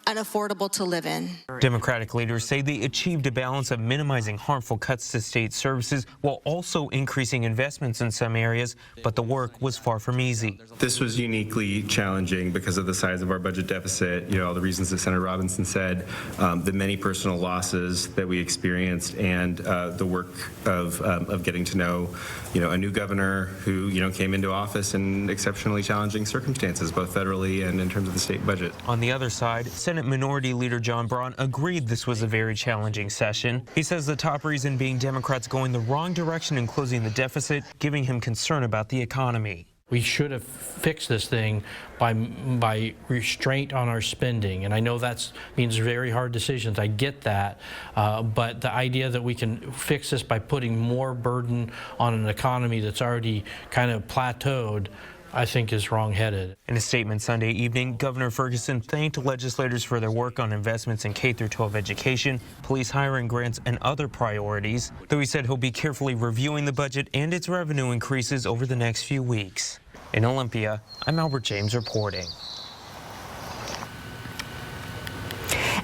unaffordable to live in. Democratic leaders say they achieved a balance of minimizing harmful cuts to state services while also increasing investments in some areas, but the work was far from easy. This was uniquely challenging because of the size of our budget deficit, all the reasons that Senator Robinson said, the many personal losses that we experienced, and the work of getting to know, a new governor who, came into office in exceptionally challenging circumstances, both federally and in terms of the state budget. On the other side, Senate Minority Leader John Braun agreed this was a very challenging session. He says the top reason being Democrats going the wrong direction in closing the deficit, giving him concern about the economy. We should have fixed this thing by restraint on our spending. And I know that means very hard decisions. I get that. But the idea that we can fix this by putting more burden on an economy that's already kind of plateaued, I think is wrong-headed. In a statement Sunday evening, Governor Ferguson thanked legislators for their work on investments in K-12 education, police hiring grants, and other priorities, though he said he'll be carefully reviewing the budget and its revenue increases over the next few weeks. In Olympia, I'm Albert James reporting.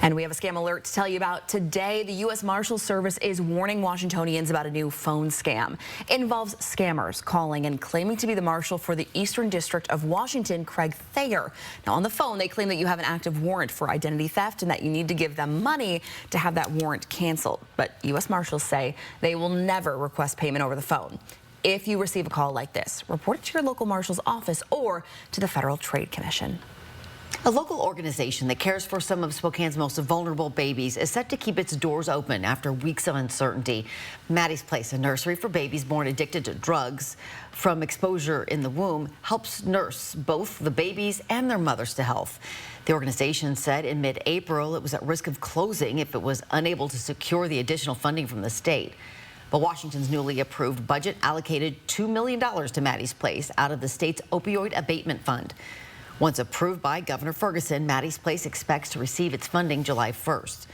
And we have a scam alert to tell you about today. The U.S. Marshals Service is warning Washingtonians about a new phone scam. It involves scammers calling and claiming to be the marshal for the Eastern District of Washington, Craig Thayer. Now, on the phone, they claim that you have an active warrant for identity theft and that you need to give them money to have that warrant canceled. But U.S. Marshals say they will never request payment over the phone. If you receive a call like this, report it to your local marshal's office or to the Federal Trade Commission. A local organization that cares for some of Spokane's most vulnerable babies is set to keep its doors open after weeks of uncertainty. Maddie's Place, a nursery for babies born addicted to drugs from exposure in the womb, helps nurse both the babies and their mothers to health. The organization said in mid-April it was at risk of closing if it was unable to secure the additional funding from the state. But Washington's newly approved budget allocated $2 million to Maddie's Place out of the state's opioid abatement fund. Once approved by Governor Ferguson, Maddie's Place expects to receive its funding July 1st.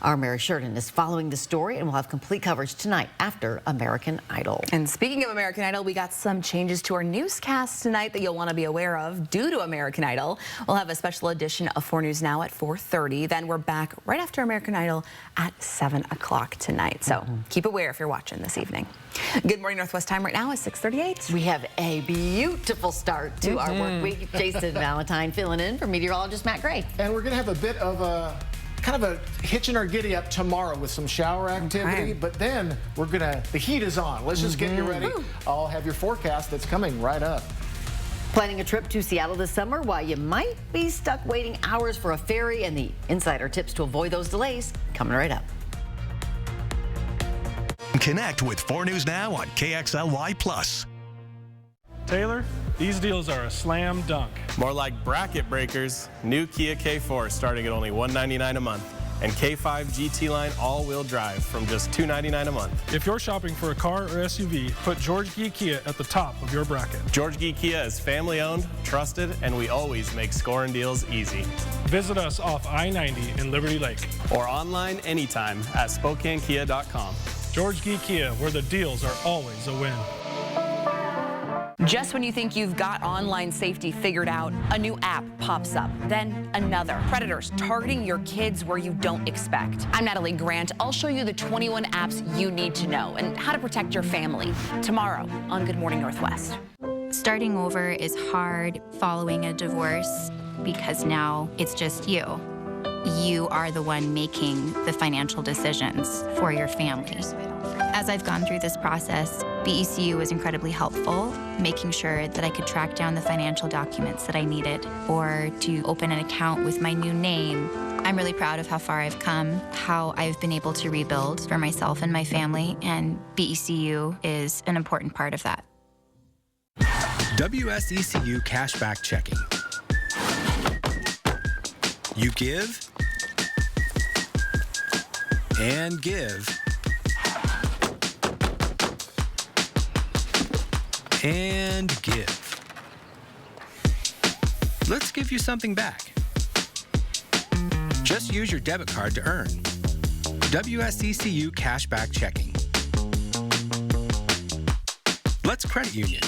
Our Mary Sheridan is following the story, and we'll have complete coverage tonight after American Idol. And speaking of American Idol, we got some changes to our newscast tonight that you'll want to be aware of due to American Idol. We'll have a special edition of 4 News Now at 4:30. Then we're back right after American Idol at 7 o'clock tonight. So keep aware if you're watching this evening. Good Morning Northwest time right now is 6:38. We have a beautiful start to our work week. Jason Valentine filling in for meteorologist Matt Gray. And we're going to have a bit of a kind of a hitching our giddy up tomorrow with some shower activity, but then the heat is on. Let's just get you ready. I'll have your forecast that's coming right up. Planning a trip to Seattle this summer? Why, you might be stuck waiting hours for a ferry, and the insider tips to avoid those delays coming right up. Connect with 4 News Now on KXLY+. Taylor, these deals are a slam dunk. More like bracket breakers. New Kia K4 starting at only $199 a month. And K5 GT line all-wheel drive from just $299 a month. If you're shopping for a car or SUV, put George Gee Kia at the top of your bracket. George Gee Kia is family-owned, trusted, and we always make scoring deals easy. Visit us off I-90 in Liberty Lake. Or online anytime at SpokaneKia.com. George Gee Kia, where the deals are always a win. Just when you think you've got online safety figured out, a new app pops up, then another. Predators targeting your kids where you don't expect. I'm Natalie Grant. I'll show you the 21 apps you need to know and how to protect your family tomorrow on Good Morning Northwest. Starting over is hard following a divorce because now it's just you. You are the one making the financial decisions for your family. As I've gone through this process, BECU was incredibly helpful, making sure that I could track down the financial documents that I needed or to open an account with my new name. I'm really proud of how far I've come, how I've been able to rebuild for myself and my family, and BECU is an important part of that. WSECU Cashback Checking. You give and give and give. Let's give you something back. Just use your debit card to earn. WSECU Cashback Checking. Let's credit union.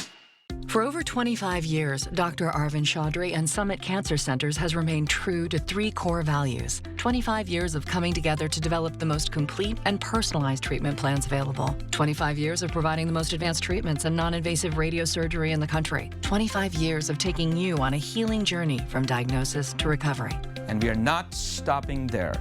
For over 25 years, Dr. Arvind Chaudhry and Summit Cancer Centers has remained true to 3 core values. 25 years of coming together to develop the most complete and personalized treatment plans available. 25 years of providing the most advanced treatments and non-invasive radiosurgery in the country. 25 years of taking you on a healing journey from diagnosis to recovery. And we are not stopping there.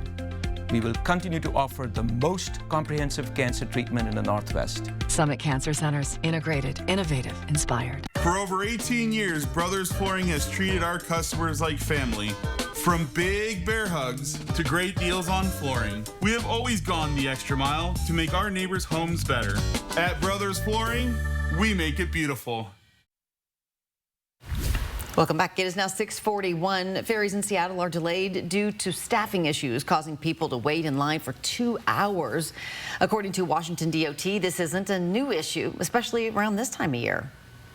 We will continue to offer the most comprehensive cancer treatment in the Northwest. Summit Cancer Centers. Integrated, innovative, inspired. For over 18 years, Brothers Flooring has treated our customers like family. From big bear hugs to great deals on flooring, we have always gone the extra mile to make our neighbors' homes better. At Brothers Flooring, we make it beautiful. Welcome back. It is now 6:41. Ferries in Seattle are delayed due to staffing issues, causing people to wait in line for 2 hours. According to Washington DOT, this isn't a new issue, especially around this time of year.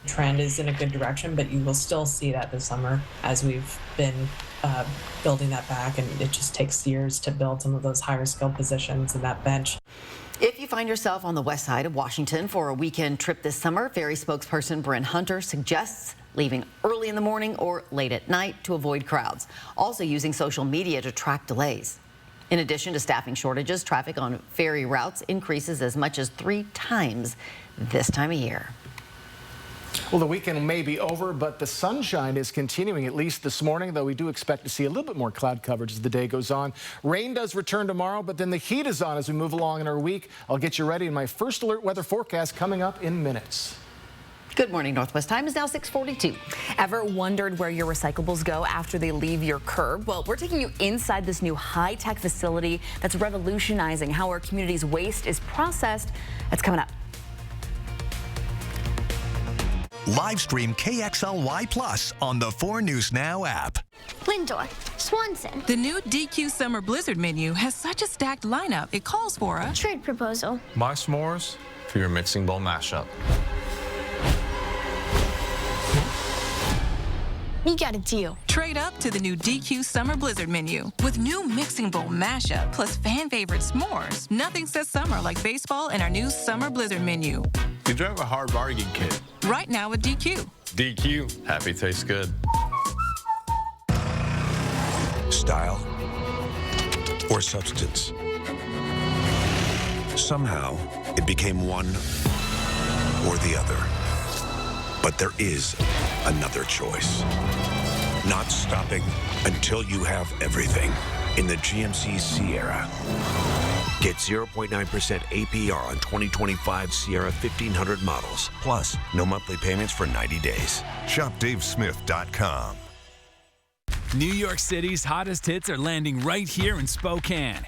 Trend is in a good direction, but you will still see that this summer as we've been building that back, and it just takes years to build some of those higher skilled positions in that bench. If you find yourself on the west side of Washington for a weekend trip this summer, Ferry spokesperson Bryn Hunter suggests leaving early in the morning or late at night to avoid crowds. Also using social media to track delays. In addition to staffing shortages, traffic on ferry routes increases as much as 3 times this time of year. Well, the weekend may be over, but the sunshine is continuing, at least this morning, though we do expect to see a little bit more cloud coverage as the day goes on. Rain does return tomorrow, but then the heat is on as we move along in our week. I'll get you ready in my first alert weather forecast coming up in minutes. Good morning, Northwest. Time is now 6:42. Ever wondered where your recyclables go after they leave your curb? Well, we're taking you inside this new high-tech facility that's revolutionizing how our community's waste is processed. That's coming up. Live stream KXLY Plus on the 4 News Now app. Lindor, Swanson. The new DQ Summer Blizzard menu has such a stacked lineup, it calls for a trade proposal. My s'mores for your mixing bowl mashup. You got a deal. Trade up to the new DQ Summer Blizzard menu. With new mixing bowl mashup plus fan favorite s'mores, nothing says summer like baseball and our new Summer Blizzard menu. You drive a hard bargain, kid. Right now with DQ. DQ. Happy tastes good. Style or substance. Somehow, it became one or the other. But there is another choice. Not stopping until you have everything in the GMC Sierra. Get 0.9% APR on 2025 Sierra 1500 models. Plus, no monthly payments for 90 days. Shop DaveSmith.com. New York City's hottest hits are landing right here in Spokane.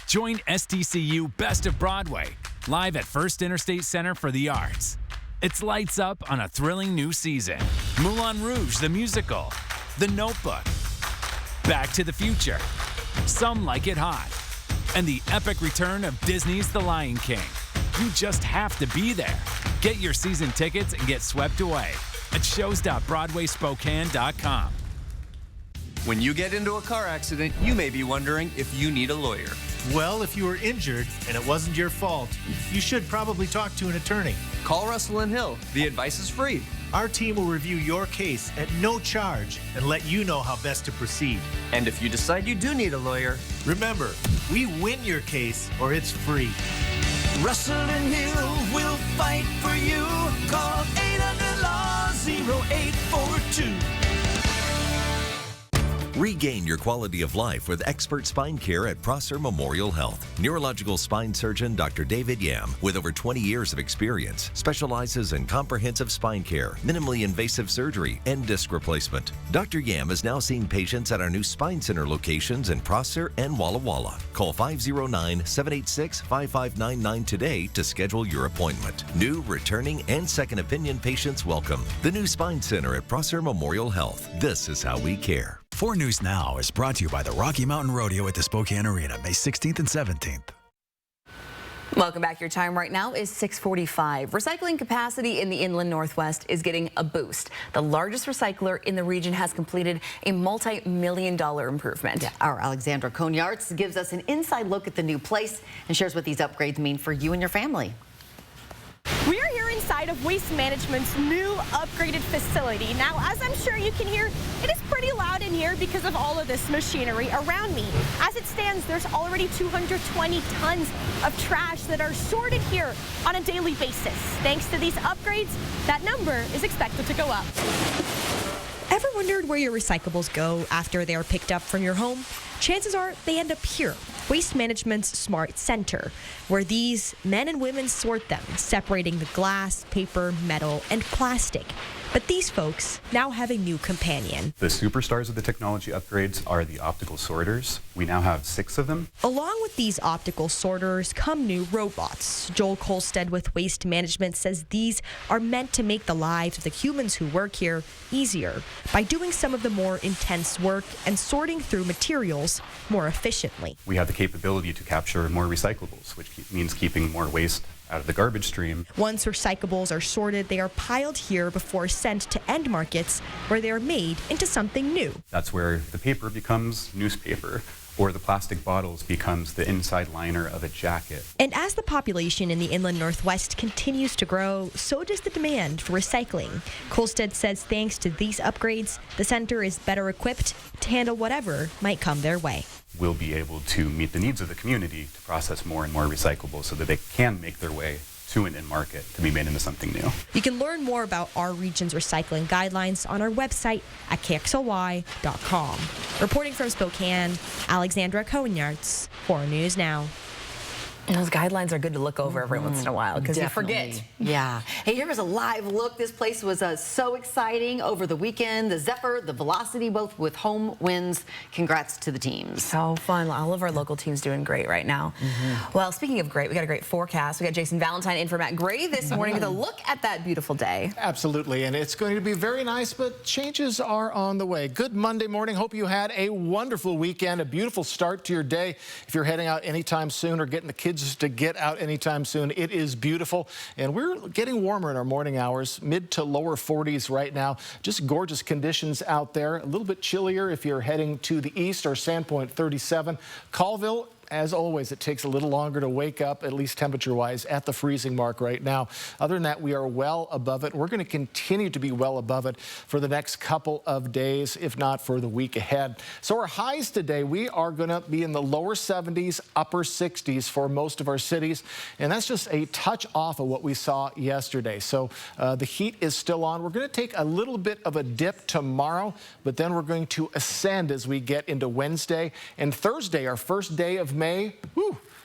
Join STCU Best of Broadway, live at First Interstate Center for the Arts. It's lights up on a thrilling new season. Moulin Rouge, the musical, The Notebook, Back to the Future, Some Like It Hot, and the epic return of Disney's The Lion King. You just have to be there. Get your season tickets and get swept away at shows.broadwayspokane.com. When you get into a car accident, you may be wondering if you need a lawyer. Well, if you were injured and it wasn't your fault, you should probably talk to an attorney. Call Russell and Hill. The advice is free. Our team will review your case at no charge and let you know how best to proceed. And if you decide you do need a lawyer, remember, we win your case or it's free. Russell and Hill will fight for you. Call 800-LAW-0842. Regain your quality of life with expert spine care at Prosser Memorial Health. Neurological spine surgeon Dr. David Yam, with over 20 years of experience, specializes in comprehensive spine care, minimally invasive surgery, and disc replacement. Dr. Yam is now seeing patients at our new Spine Center locations in Prosser and Walla Walla. Call 509-786-5599 today to schedule your appointment. New, returning, and second opinion patients welcome. The new Spine Center at Prosser Memorial Health. This is how we care. 4 News Now is brought to you by the Rocky Mountain Rodeo at the Spokane Arena, May 16th and 17th. Welcome back. Your time right now is 6:45. Recycling capacity in the Inland Northwest is getting a boost. The largest recycler in the region has completed a multi-million-dollar improvement. Yeah, our Alexandra Konyarts gives us an inside look at the new place and shares what these upgrades mean for you and your family. We are here inside of Waste Management's new upgraded facility. Now, as I'm sure you can hear, it is pretty loud in here because of all of this machinery around me. As it stands, there's already 220 tons of trash that are sorted here on a daily basis. Thanks to these upgrades, that number is expected to go up. Ever wondered where your recyclables go after they are picked up from your home? Chances are they end up here, Waste Management's Smart Center, where these men and women sort them, separating the glass, paper, metal, and plastic. But these folks now have a new companion. The superstars of the technology upgrades are the optical sorters. We now have 6 of them. Along with these optical sorters come new robots. Joel Kolstad with Waste Management says these are meant to make the lives of the humans who work here easier by doing some of the more intense work and sorting through materials more efficiently. We have the capability to capture more recyclables, which means keeping more waste out of the garbage stream. Once recyclables are sorted, they are piled here before sent to end markets where they are made into something new. That's where the paper becomes newspaper, or the plastic bottles becomes the inside liner of a jacket. And as the population in the Inland Northwest continues to grow, so does the demand for recycling. Kolstad says thanks to these upgrades, the center is better equipped to handle whatever might come their way. We'll be able to meet the needs of the community to process more and more recyclables so that they can make their way to an end market to be made into something new. You can learn more about our region's recycling guidelines on our website at KXLY.com. Reporting from Spokane, Alexandra Konyarts, 4 News Now. And those guidelines are good to look over every once in a while because you forget. Yeah. Hey, here's a live look. This place was so exciting over the weekend. The Zephyr, the Velocity, both with home wins. Congrats to the teams. So fun. All of our local teams doing great right now. Well, speaking of great, we got a great forecast. We got Jason Valentine in for Matt Gray this morning with a look at that beautiful day. Absolutely. And it's going to be very nice, but changes are on the way. Good Monday morning. Hope you had a wonderful weekend, a beautiful start to your day. If you're heading out anytime soon or getting the kids to get out anytime soon, it is beautiful. And we're getting warmer in our morning hours, mid to lower 40s right now. Just gorgeous conditions out there. A little bit chillier if you're heading to the east, or Sandpoint 37. Colville, as always, it takes a little longer to wake up, at least temperature-wise, at the freezing mark right now. Other than that, we are well above it. We're going to continue to be well above it for the next couple of days, if not for the week ahead. So our highs today, we are going to be in the lower 70s, upper 60s for most of our cities. And that's just a touch off of what we saw yesterday. So the heat is still on. We're going to take a little bit of a dip tomorrow, but then we're going to ascend as we get into Wednesday and Thursday, our first day of May,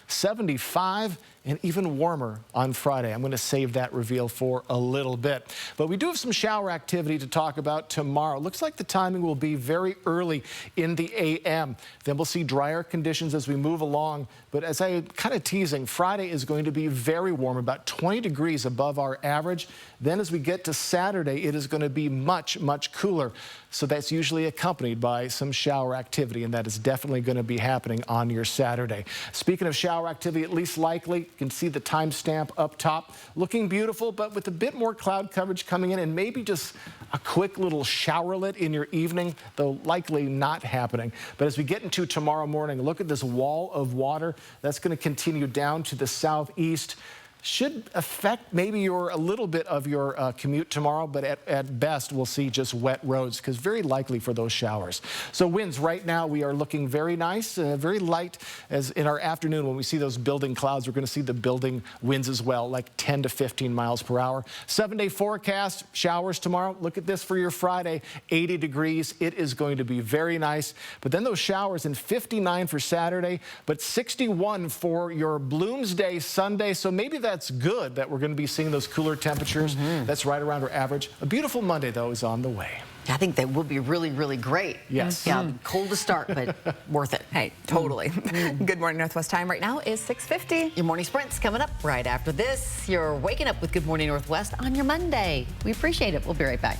75 and even warmer on Friday. I'm going to save that reveal for a little bit. But we do have some shower activity to talk about tomorrow. Looks like the timing will be very early in the a.m. Then we'll see drier conditions as we move along. But as I kind of teasing, Friday is going to be very warm, about 20 degrees above our average. Then as we get to Saturday, it is going to be much, much cooler. So that's usually accompanied by some shower activity, and that is definitely going to be happening on your Saturday. Speaking of shower activity, at least likely, you can see the timestamp up top. Looking beautiful, but with a bit more cloud coverage coming in and maybe just a quick little showerlet in your evening, though likely not happening. But as we get into tomorrow morning, look at this wall of water that's going to continue down to the southeast. Should affect maybe a little bit of your commute tomorrow, but at best we'll see just wet roads because very likely for those showers. So winds right now, we are looking very nice, very light. As in our afternoon when we see those building clouds, we're going to see the building winds as well, like 10 to 15 miles per hour. 7-day forecast, showers tomorrow. Look at this for your Friday, 80 degrees. It is going to be very nice. But then those showers in 59 for Saturday, but 61 for your Bloomsday Sunday. So maybe that's good that we're going to be seeing those cooler temperatures. That's right around our average. A beautiful Monday, though, is on the way. I think that will be really, really great. Yes. Yeah, cold to start, but worth it. Hey, totally. Good Morning Northwest time right now is 6:50. Your morning sprint's coming up right after this. You're waking up with Good Morning Northwest on your Monday. We appreciate it. We'll be right back.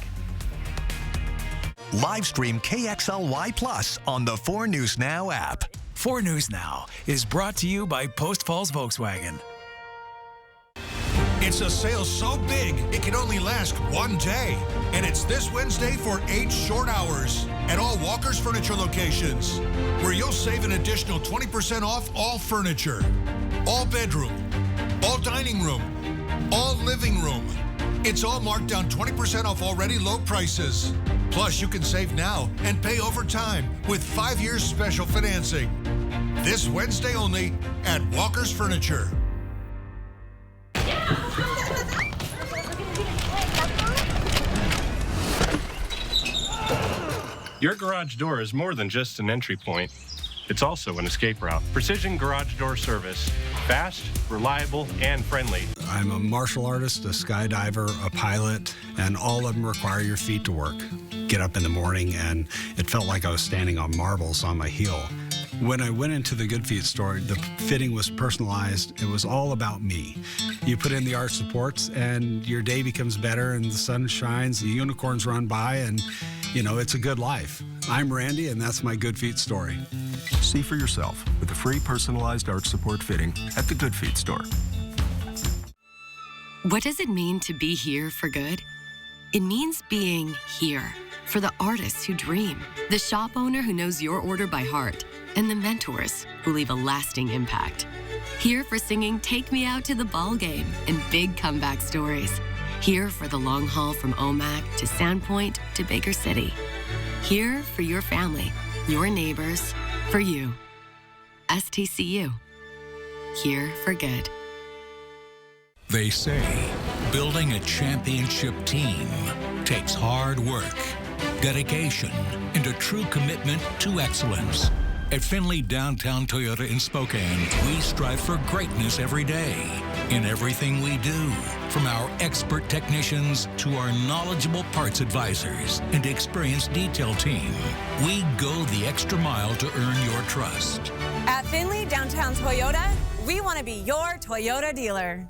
Live stream KXLY Plus on the 4 News Now app. 4 News Now is brought to you by Post Falls Volkswagen. It's a sale so big, it can only last one day. And it's this Wednesday for 8 short hours at all Walker's Furniture locations, where you'll save an additional 20% off all furniture, all bedroom, all dining room, all living room. It's all marked down 20% off already low prices. Plus, you can save now and pay over time with 5 years special financing. This Wednesday only at Walker's Furniture. Your garage door is more than just an entry point. It's also an escape route. Precision Garage Door Service. Fast, reliable, and friendly. I'm a martial artist, a skydiver, a pilot, and all of them require your feet to work. Get up in the morning, and it felt like I was standing on marbles on my heel. When I went into the Good Feet store, the fitting was personalized. It was all about me. You put in the arch supports, and your day becomes better, and the sun shines, the unicorns run by, and, you know, it's a good life. I'm Randy, and that's my Good Feet story. See for yourself with a free personalized arch support fitting at the Good Feet store. What does it mean to be here for good? It means being here for the artists who dream, the shop owner who knows your order by heart, and the mentors who leave a lasting impact. Here for singing Take Me Out to the Ball Game and big comeback stories. Here for the long haul from Omak to Sandpoint to Baker City. Here for your family, your neighbors, for you. STCU. Here for good. They say building a championship team takes hard work, dedication, and a true commitment to excellence. At Finley Downtown Toyota in Spokane, we strive for greatness every day in everything we do. From our expert technicians to our knowledgeable parts advisors and experienced detail team, we go the extra mile to earn your trust. At Finley Downtown Toyota, we want to be your Toyota dealer.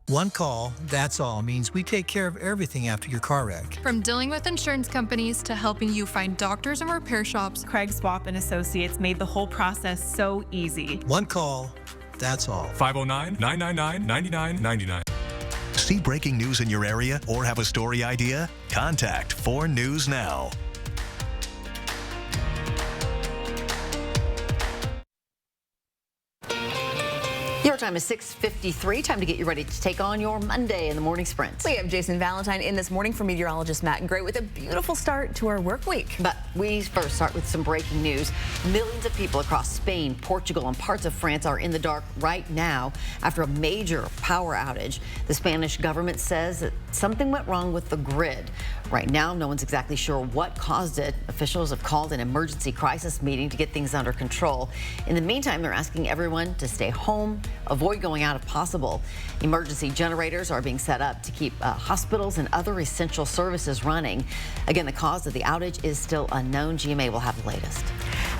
One call, that's all, means we take care of everything after your car wreck. From dealing with insurance companies to helping you find doctors and repair shops, Craig Swap and Associates made the whole process so easy. One call, that's all. 509-999-9999. See breaking news in your area or have a story idea? Contact 4 News Now. Your time is 6:53. Time to get you ready to take on your Monday in the morning sprints. We have Jason Valentine in this morning for meteorologist Matt and Gray with a beautiful start to our work week. But we first start with some breaking news. Millions of people across Spain, Portugal, and parts of France are in the dark right now after a major power outage. The Spanish government says that something went wrong with the grid. Right now, no one's exactly sure what caused it. Officials have called an emergency crisis meeting to get things under control. In the meantime, they're asking everyone to stay home, avoid going out if possible. Emergency generators are being set up to keep hospitals and other essential services running. Again, the cause of the outage is still unknown. GMA will have the latest.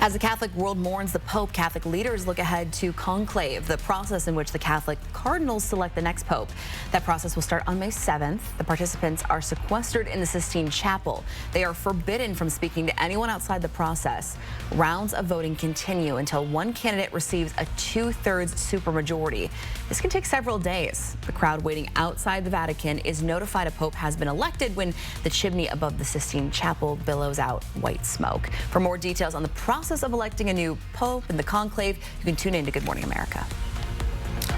As the Catholic world mourns the Pope, Catholic leaders look ahead to conclave, the process in which the Catholic cardinals select the next Pope. That process will start on May 7th. The participants are sequestered in the Sistine Chapel. They are forbidden from speaking to anyone outside the process. Rounds of voting continue until one candidate receives a 2/3 supermajority. This can take several days. The crowd waiting outside the Vatican is notified a Pope has been elected when the chimney above the Sistine Chapel billows out white smoke. For more details on the process of electing a new Pope and the conclave, you can tune in to Good Morning America.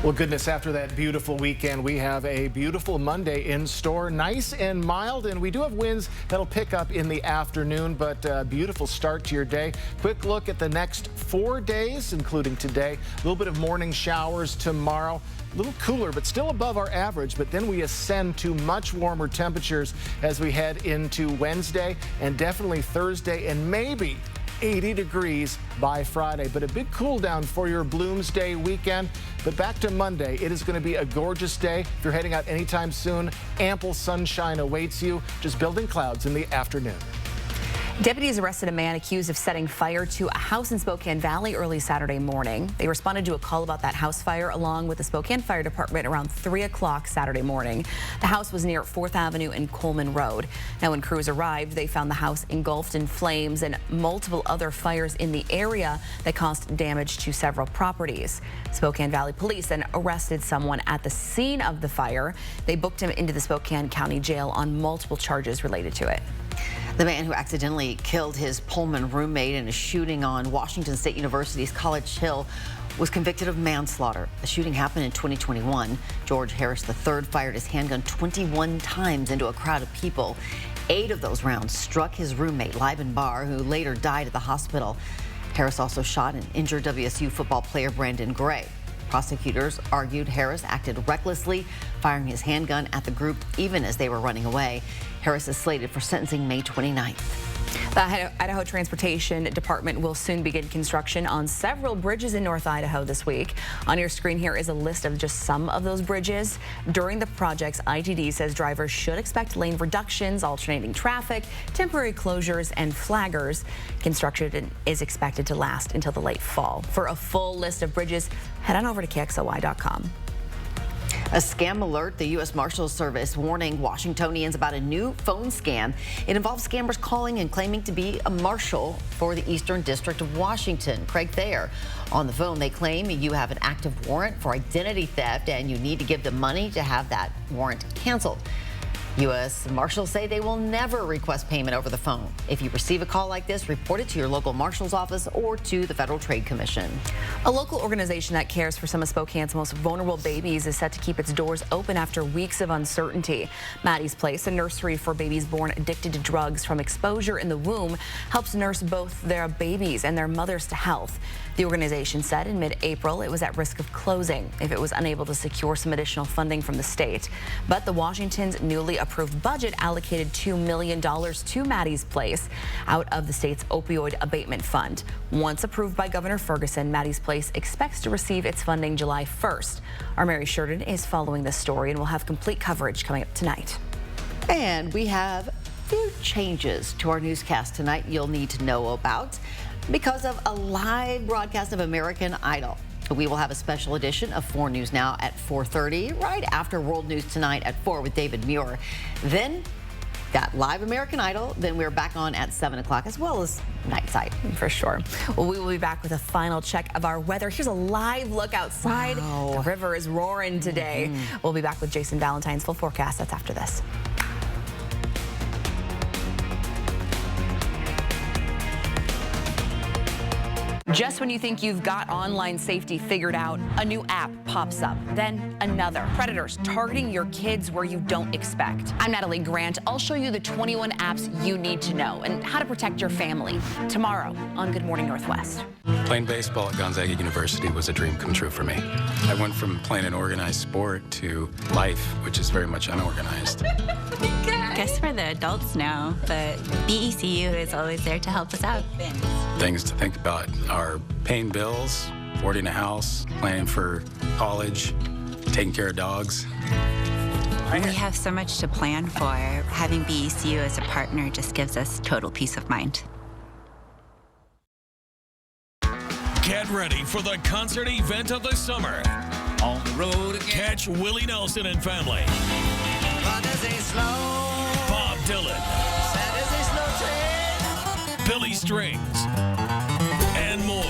Well, goodness, after that beautiful weekend, we have a beautiful Monday in store. Nice and mild, and we do have winds that'll pick up in the afternoon, but a beautiful start to your day. Quick look at the next 4 days, including today. A little bit of morning showers tomorrow. A little cooler, but still above our average. But then we ascend to much warmer temperatures as we head into Wednesday and definitely Thursday, and maybe 80 degrees by Friday, but a big cool down for your Bloomsday weekend. But back to Monday, it is going to be a gorgeous day. If you're heading out anytime soon, ample sunshine awaits you, just building clouds in the afternoon. Deputies arrested a man accused of setting fire to a house in Spokane Valley early Saturday morning. They responded to a call about that house fire along with the Spokane Fire Department around 3 o'clock Saturday morning. The house was near 4th Avenue and Coleman Road. Now, when crews arrived, they found the house engulfed in flames and multiple other fires in the area that caused damage to several properties. Spokane Valley Police then arrested someone at the scene of the fire. They booked him into the Spokane County Jail on multiple charges related to it. The man who accidentally killed his Pullman roommate in a shooting on Washington State University's College Hill was convicted of manslaughter. The shooting happened in 2021. George Harris III fired his handgun 21 times into a crowd of people. 8 of those rounds struck his roommate, Liban Barr, who later died at the hospital. Harris also shot and injured WSU football player Brandon Gray. Prosecutors argued Harris acted recklessly, firing his handgun at the group even as they were running away. Harris is slated for sentencing May 29th. The Idaho Transportation Department will soon begin construction on several bridges in North Idaho this week. On your screen here is a list of just some of those bridges. During the projects, ITD says drivers should expect lane reductions, alternating traffic, temporary closures, and flaggers. Construction is expected to last until the late fall. For a full list of bridges, head on over to KXLY.com. A scam alert, the U.S. Marshals Service warning Washingtonians about a new phone scam. It involves scammers calling and claiming to be a marshal for the Eastern District of Washington. Craig Thayer. On the phone, they claim you have an active warrant for identity theft and you need to give them money to have that warrant canceled. U.S. Marshals say they will never request payment over the phone. If you receive a call like this, report it to your local marshal's office or to the Federal Trade Commission. A local organization that cares for some of Spokane's most vulnerable babies is set to keep its doors open after weeks of uncertainty. Maddie's Place, a nursery for babies born addicted to drugs from exposure in the womb, helps nurse both their babies and their mothers to health. The organization said in mid-April it was at risk of closing if it was unable to secure some additional funding from the state. But the Washington's newly approved budget allocated $2 million to Maddie's Place out of the state's opioid abatement fund. Once approved by Governor Ferguson, Maddie's Place expects to receive its funding July 1st. Our Mary Sheridan is following this story and will have complete coverage coming up tonight. And we have a few changes to our newscast tonight you'll need to know about because of a live broadcast of American Idol. We will have a special edition of 4 News Now at 4:30, right after World News Tonight at 4 with David Muir. Then got live American Idol. Then we're back on at 7 o'clock as well as Night Sight. For sure. Well, we will be back with a final check of our weather. Here's a live look outside. Wow. The river is roaring today. We'll be back with Jason Valentine's full forecast. That's after this. Just when you think you've got online safety figured out, a new app pops up, then another. Predators targeting your kids where you don't expect. I'm Natalie Grant. I'll show you the 21 apps you need to know and how to protect your family tomorrow on Good Morning Northwest. Playing baseball at Gonzaga University was a dream come true for me. I went from playing an organized sport to life, which is very much unorganized. Guess we're the adults now, but BECU is always there to help us out. Things to think about are paying bills, boarding a house, planning for college, taking care of dogs. We have so much to plan for. Having BECU as a partner just gives us total peace of mind. Get ready for the concert event of the summer. On the road again. Catch Willie Nelson and family. Bob Dylan. Billy Strings. And more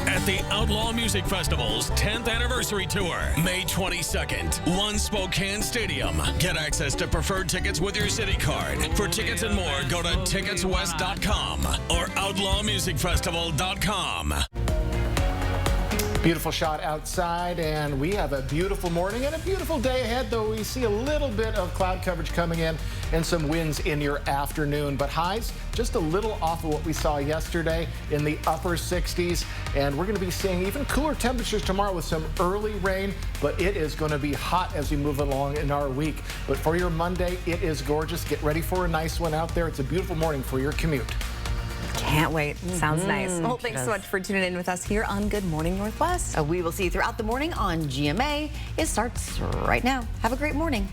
at the Outlaw Music Festival's 10th anniversary tour, May 22nd, One Spokane Stadium. Get access to preferred tickets with your city card. For tickets and more, go to ticketswest.com or outlawmusicfestival.com. Beautiful shot outside, and we have a beautiful morning and a beautiful day ahead, though we see a little bit of cloud coverage coming in and some winds in your afternoon. But highs just a little off of what we saw yesterday in the upper 60s. And we're going to be seeing even cooler temperatures tomorrow with some early rain, but it is going to be hot as we move along in our week. But for your Monday, it is gorgeous. Get ready for a nice one out there. It's a beautiful morning for your commute. Can't wait. Sounds nice. Well, thanks so much for tuning in with us here on Good Morning Northwest. We will see you throughout the morning on GMA. It starts right now. Have a great morning.